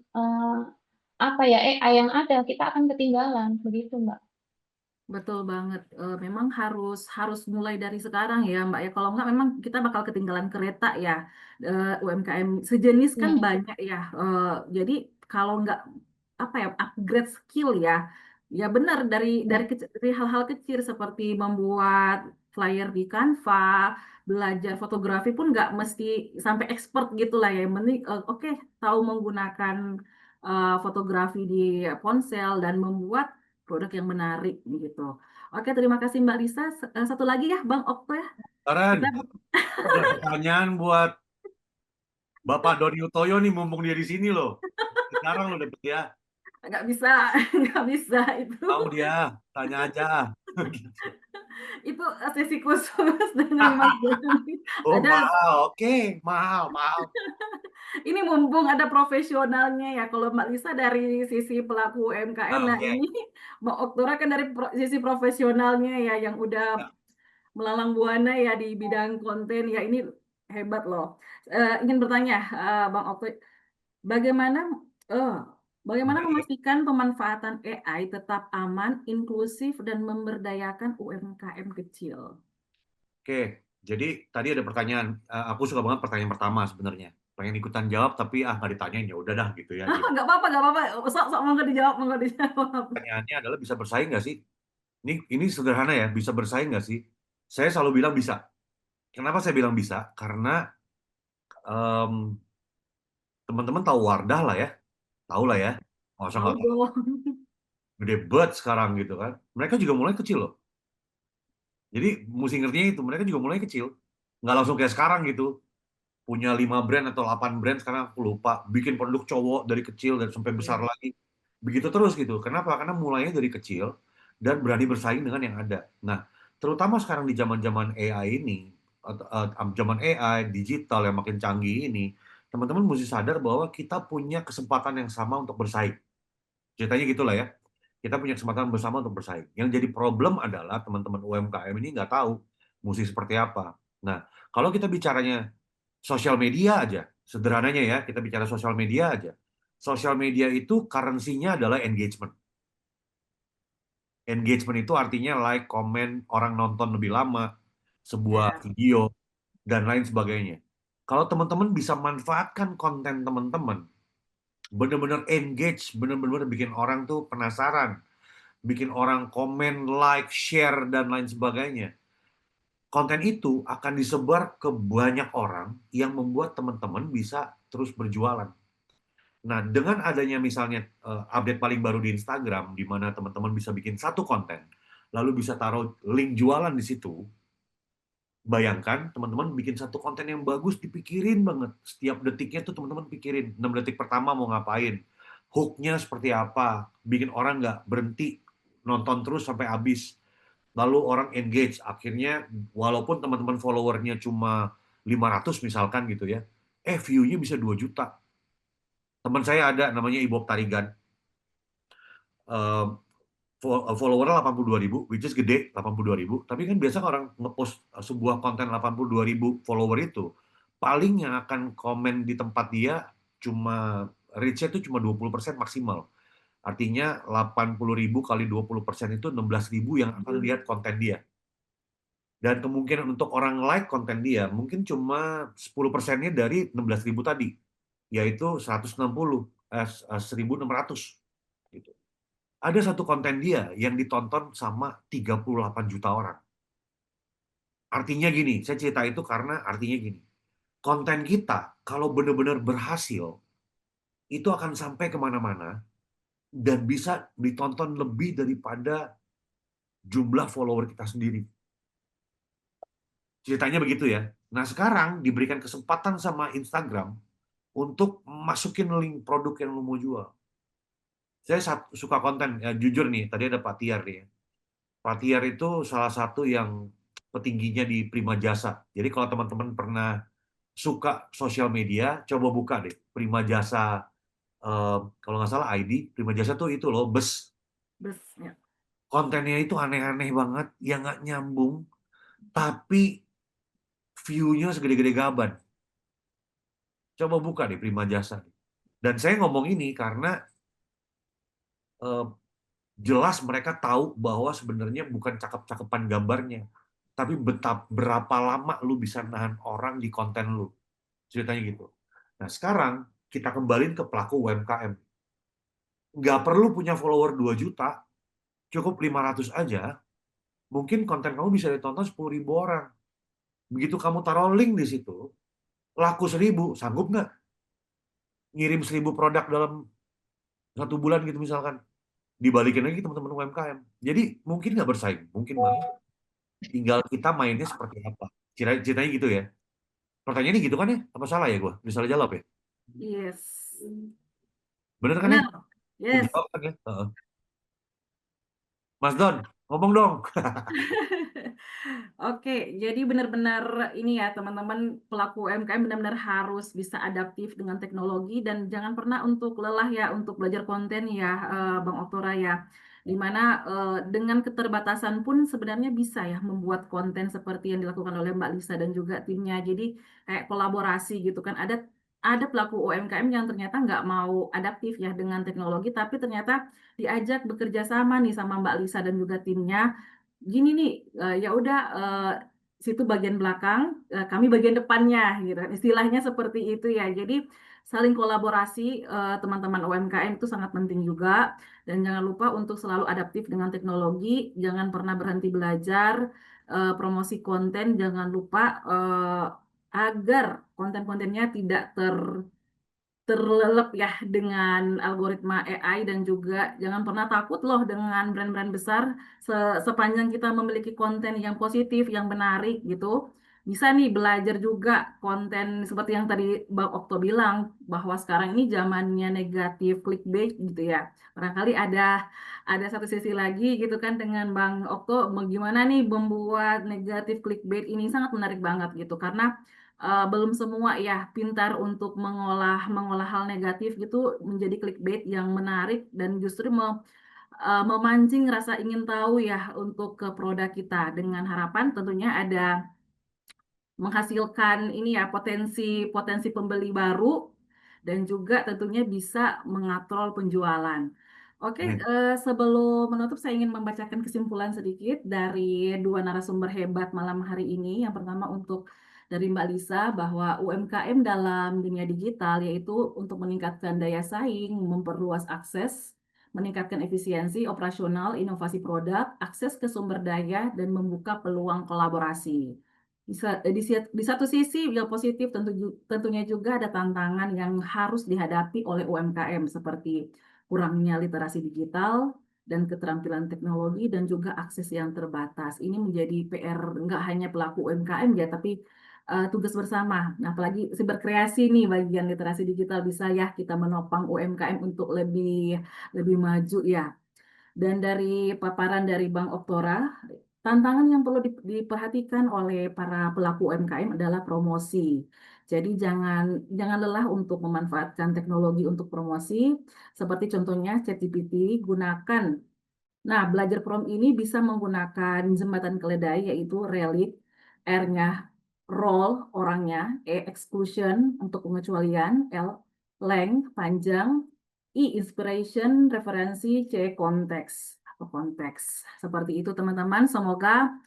apa ya AI yang ada, kita akan ketinggalan, begitu, Mbak. Betul banget. Memang harus mulai dari sekarang ya, Mbak ya. Kalau nggak, memang kita bakal ketinggalan kereta ya. UMKM sejenis kan Iya. banyak ya. Jadi kalau nggak apa ya, upgrade skill ya, ya benar dari hal-hal kecil seperti membuat flyer di Canva, belajar fotografi pun nggak mesti sampai expert gitu lah ya. Yang penting oke, tahu menggunakan fotografi di ponsel dan membuat produk yang menarik gitu. Oke, terima kasih Mbak Lisa. Satu lagi ya, Bang Okto ya. Ren, Kita ada pertanyaan buat Bapak Doni Utoyo nih, mumpung dia di sini loh. Sekarang lo dapet ya. nggak bisa, nggak bisa itu. Tahu dia, tanya aja. Itu sesi khusus dengan Mas Doni. Oh, Ada mahal. Oke, mahal. ini mumpung ada profesionalnya ya. Kalau Mbak Lisa dari sisi pelaku UMKM, nah Oke. ini Mbak Oktora kan dari sisi profesionalnya ya, yang udah melalang buana ya di bidang konten ya. Ini hebat loh. Ingin bertanya, Bang Oki, bagaimana eh, bagaimana memastikan pemanfaatan AI tetap aman, inklusif, dan memberdayakan UMKM kecil? Oke, jadi tadi ada pertanyaan. Aku suka banget pertanyaan pertama sebenarnya. Pengen ikutan jawab tapi nggak ditanyain ya udah dah gitu ya. Jadi Nggak apa-apa, nggak apa-apa. Sok-sok mau nggak dijawab, mau nggak dijawab. pertanyaannya adalah bisa bersaing nggak sih? Ini sederhana ya, bisa bersaing nggak sih? Saya selalu bilang bisa. Kenapa saya bilang bisa? Karena em, teman-teman tahu Wardah lah ya, tahu lah ya. Nggak usah Tahu nggak tahu. dong. Gede banget sekarang gitu kan. Mereka juga mulai kecil loh. Jadi mesti ngertinya itu, mereka juga mulai kecil. Nggak langsung kayak sekarang gitu. Punya 5 brand atau 8 brand, sekarang aku lupa. Bikin produk cowok dari kecil dan sampai besar Iya. lagi. Begitu terus gitu. Kenapa? Karena mulainya dari kecil dan berani bersaing dengan yang ada. Nah, terutama sekarang di zaman-zaman AI ini, zaman AI, digital yang makin canggih ini, teman-teman mesti sadar bahwa kita punya kesempatan yang sama untuk bersaing. Ceritanya gitulah ya. Kita punya kesempatan bersama untuk bersaing. Yang jadi problem adalah teman-teman UMKM ini nggak tahu mesti seperti apa. Nah, kalau kita bicaranya sosial media aja, sederhananya ya, kita bicara sosial media aja. Sosial media itu currency-nya adalah engagement. Engagement itu artinya like, komen, orang nonton lebih lama, sebuah Ya. video, dan lain sebagainya. Kalau teman-teman bisa manfaatkan konten teman-teman, benar-benar engage, benar-benar bikin orang tuh penasaran, bikin orang komen, like, share, dan lain sebagainya. Konten itu akan disebar ke banyak orang yang membuat teman-teman bisa terus berjualan. Nah, dengan adanya misalnya update paling baru di Instagram, di mana teman-teman bisa bikin satu konten, lalu bisa taruh link jualan di situ, bayangkan teman-teman bikin satu konten yang bagus, dipikirin banget. Setiap detiknya tuh teman-teman pikirin, 6 detik pertama mau ngapain, hook-nya seperti apa, bikin orang nggak berhenti nonton terus sampai habis. Lalu orang engage, akhirnya walaupun teman-teman followernya cuma 500 misalkan gitu ya, view-nya bisa 2 juta. Teman saya ada namanya Ibob Tarigan, eh, followernya 82.000, which is gede, 82.000. Tapi kan biasa orang ngepost sebuah konten 82.000 follower itu, paling yang akan komen di tempat dia cuma reach-nya itu cuma 20% maksimal. Artinya 80.000 kali 20% itu 16.000 yang akan lihat konten dia. Dan kemungkinan untuk orang like konten dia mungkin cuma 10%-nya dari 16.000 tadi, yaitu 1.600 gitu. Ada satu konten dia yang ditonton sama 38 juta orang. Artinya gini, saya cerita itu karena artinya gini. Konten kita kalau benar-benar berhasil, itu akan sampai kemana-mana dan bisa ditonton lebih daripada jumlah follower kita sendiri. Ceritanya begitu ya. Nah sekarang diberikan kesempatan sama Instagram untuk masukin link produk yang lo mau jual. Saya suka konten, ya, jujur nih, tadi ada Pak Tiar nih. Pak Tiar itu salah satu yang petingginya di Prima Jasa. Jadi kalau teman-teman pernah suka sosial media, coba buka deh Prima Jasa. Kalau nggak salah ID, Prima Jasa tuh itu loh, bus. Bes, ya. Kontennya itu aneh-aneh banget, yang nggak nyambung, tapi view-nya segede-gede gaban. Coba buka deh Prima Jasa. Dan saya ngomong ini karena eh, jelas mereka tahu bahwa sebenarnya bukan cakep-cakepan gambarnya, tapi berapa lama lu bisa nahan orang di konten lu. Ceritanya gitu. Nah, sekarang kita kembaliin ke pelaku UMKM. Nggak perlu punya follower 2 juta, cukup 500 aja, mungkin konten kamu bisa ditonton 10.000 orang. Begitu kamu taruh link di situ, laku 1.000, sanggup nggak ngirim 1.000 produk dalam 1 bulan gitu misalkan? Dibalikin lagi teman-teman UMKM. Jadi mungkin nggak bersaing, mungkin banget. Tinggal kita mainnya seperti apa. Ceritanya gitu ya. Pertanyaannya gitu kan ya? Apa salah ya gue? Bisa jawab ya? Yes. Bener kan ya? Benar. Aku Yes. jawab kan ya? Mas Don, Ngomong dong. Oke, jadi benar-benar ini ya teman-teman pelaku UMKM benar-benar harus bisa adaptif dengan teknologi dan jangan pernah untuk lelah ya untuk belajar konten ya Bang Oktora ya. Dimana dengan keterbatasan pun sebenarnya bisa ya membuat konten seperti yang dilakukan oleh Mbak Lisa dan juga timnya. Jadi kayak kolaborasi gitu kan. Ada pelaku UMKM yang ternyata nggak mau adaptif ya dengan teknologi, tapi ternyata diajak bekerja sama nih sama Mbak Lisa dan juga timnya gini nih ya udah situ bagian belakang kami bagian depannya gitu kan. Istilahnya seperti itu ya jadi saling kolaborasi teman-teman UMKM itu sangat penting juga dan jangan lupa untuk selalu adaptif dengan teknologi jangan pernah berhenti belajar promosi konten jangan lupa agar konten-kontennya tidak terlelep ya dengan algoritma AI dan juga jangan pernah takut loh dengan brand-brand besar sepanjang kita memiliki konten yang positif, yang menarik gitu. Bisa nih belajar juga konten seperti yang tadi Bang Okto bilang bahwa sekarang ini zamannya negatif clickbait gitu ya. Barangkali ada satu sisi lagi gitu kan dengan Bang Okto bagaimana nih membuat negatif clickbait ini sangat menarik banget gitu karena belum semua ya pintar untuk mengolah hal negatif gitu menjadi clickbait yang menarik dan justru memancing rasa ingin tahu ya untuk ke produk kita dengan harapan tentunya ada menghasilkan ini ya potensi pembeli baru dan juga tentunya bisa mengatrol penjualan. Oke, Amin. sebelum menutup saya ingin membacakan kesimpulan sedikit dari dua narasumber hebat malam hari ini. Yang pertama untuk dari Mbak Lisa bahwa UMKM dalam dunia digital yaitu untuk meningkatkan daya saing, memperluas akses, meningkatkan efisiensi operasional, inovasi produk, akses ke sumber daya, dan membuka peluang kolaborasi. Di satu sisi yang positif tentunya juga ada tantangan yang harus dihadapi oleh UMKM seperti kurangnya literasi digital dan keterampilan teknologi dan juga akses yang terbatas. Ini menjadi PR nggak hanya pelaku UMKM ya, tapi tugas bersama. Nah, apalagi berkreasi nih bagian literasi digital bisa ya kita menopang UMKM untuk lebih lebih maju ya. Dan dari paparan dari Bang Oktora, tantangan yang perlu diperhatikan oleh para pelaku UMKM adalah promosi. Jadi jangan lelah untuk memanfaatkan teknologi untuk promosi, seperti contohnya ChatGPT, gunakan. Nah, belajar prompt ini bisa menggunakan jembatan keledai yaitu relate, R-nya role orangnya, E exclusion untuk pengecualian, L length panjang, I inspiration referensi, C konteks atau konteks. Seperti itu teman-teman. Semoga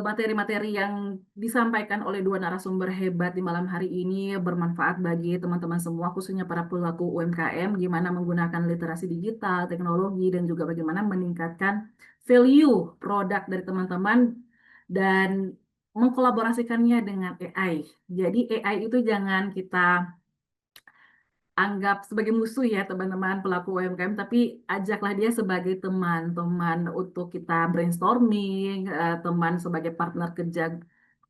materi-materi yang disampaikan oleh dua narasumber hebat di malam hari ini bermanfaat bagi teman-teman semua, khususnya para pelaku UMKM, gimana menggunakan literasi digital, teknologi, dan juga bagaimana meningkatkan value produk dari teman-teman dan mengkolaborasikannya dengan AI. Jadi AI itu jangan kita anggap sebagai musuh ya teman-teman pelaku UMKM, tapi ajaklah dia sebagai teman-teman untuk kita brainstorming, teman sebagai partner kerja,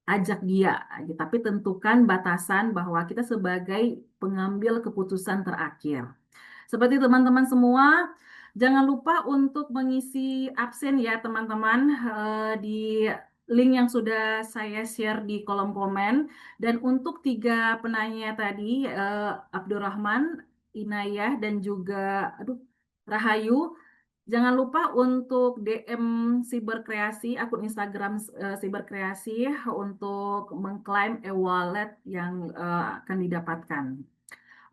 ajak dia. Tapi tentukan batasan bahwa kita sebagai pengambil keputusan terakhir. Seperti teman-teman semua, jangan lupa untuk mengisi absen ya teman-teman di link yang sudah saya share di kolom komen. Dan untuk tiga penanya tadi, Abdurrahman, Inayah, dan juga Rahayu, jangan lupa untuk DM Siberkreasi, akun Instagram Siberkreasi untuk mengklaim e-wallet yang akan didapatkan.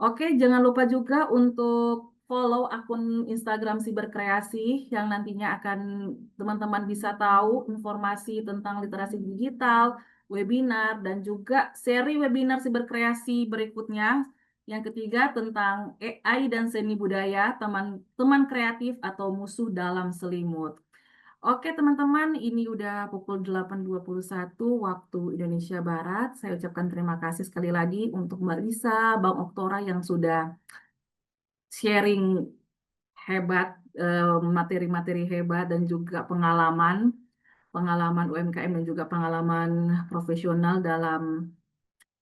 Oke, jangan lupa juga untuk follow akun Instagram Siberkreasi yang nantinya akan teman-teman bisa tahu informasi tentang literasi digital, webinar, dan juga seri webinar Siberkreasi berikutnya. Yang ketiga tentang AI dan seni budaya, teman kreatif atau musuh dalam selimut. Oke teman-teman, ini udah pukul 8.21 waktu Indonesia Barat. Saya ucapkan terima kasih sekali lagi untuk Mbak Lisa, Bang Oktora yang sudah sharing hebat, materi-materi hebat dan juga pengalaman UMKM dan juga pengalaman profesional dalam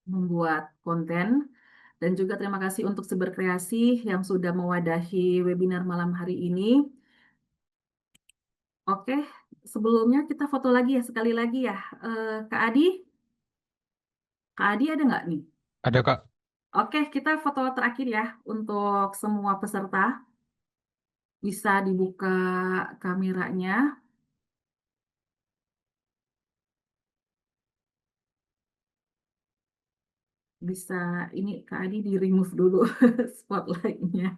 membuat konten. Dan juga terima kasih untuk Siberkreasi yang sudah mewadahi webinar malam hari ini. Oke, sebelumnya kita foto lagi ya, sekali lagi ya. Kak Adi, Kak Adi ada nggak nih? Ada Kak. Oke, kita foto terakhir ya untuk semua peserta. Bisa dibuka kameranya. Bisa, ini Kak Adi di remove dulu spotlight-nya.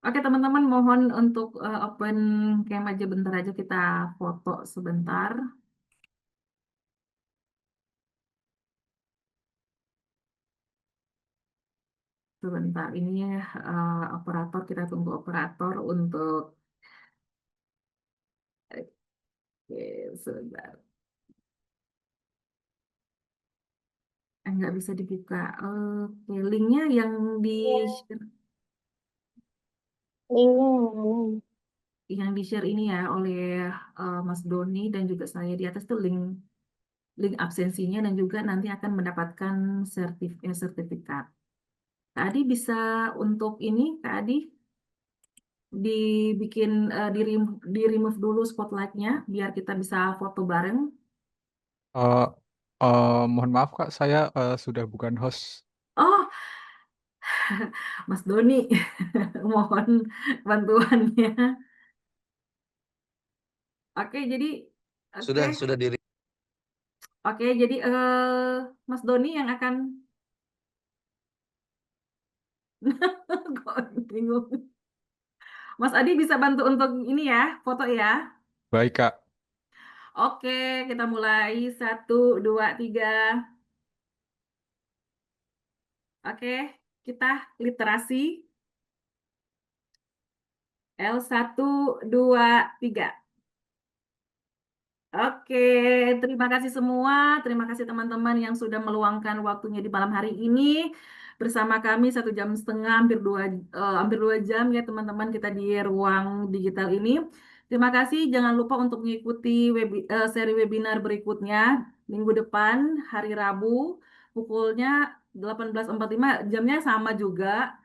Oke teman-teman, mohon untuk open cam aja bentar aja, kita foto sebentar. Sebentar, ini operator, kita tunggu operator untuk... Oke, sebentar. Nggak bisa dibuka. Oke, linknya yang di share, ini ya oleh Mas Doni dan juga saya di atas tuh link absensinya, dan juga nanti akan mendapatkan sertifikat. Kak Adi bisa untuk ini, Kak Adi dibikin di remove dulu spotlightnya biar kita bisa foto bareng. Eh, Mohon maaf Kak, saya sudah bukan host. Oh, Mas Doni, mohon bantuannya. Oke, jadi oke, Sudah diri. oke, jadi Mas Doni yang akan kok bingung. Mas Adi bisa bantu untuk ini ya, foto ya. Baik Kak. Oke, kita mulai 1, 2, 3. Oke, kita literasi L1, 2, 3. Oke, terima kasih semua. Terima kasih teman-teman yang sudah meluangkan waktunya di malam hari ini bersama kami 1,5 jam, hampir 2 jam ya teman-teman, kita di ruang digital ini. Terima kasih. Jangan lupa untuk mengikuti seri webinar berikutnya minggu depan hari Rabu pukulnya 18.45, jamnya sama juga.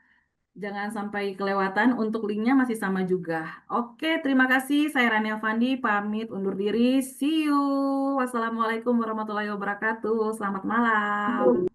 Jangan sampai kelewatan, untuk linknya masih sama juga. Oke, terima kasih. Saya Rania Fandi, pamit undur diri. See you. Wassalamualaikum warahmatullahi wabarakatuh. Selamat malam.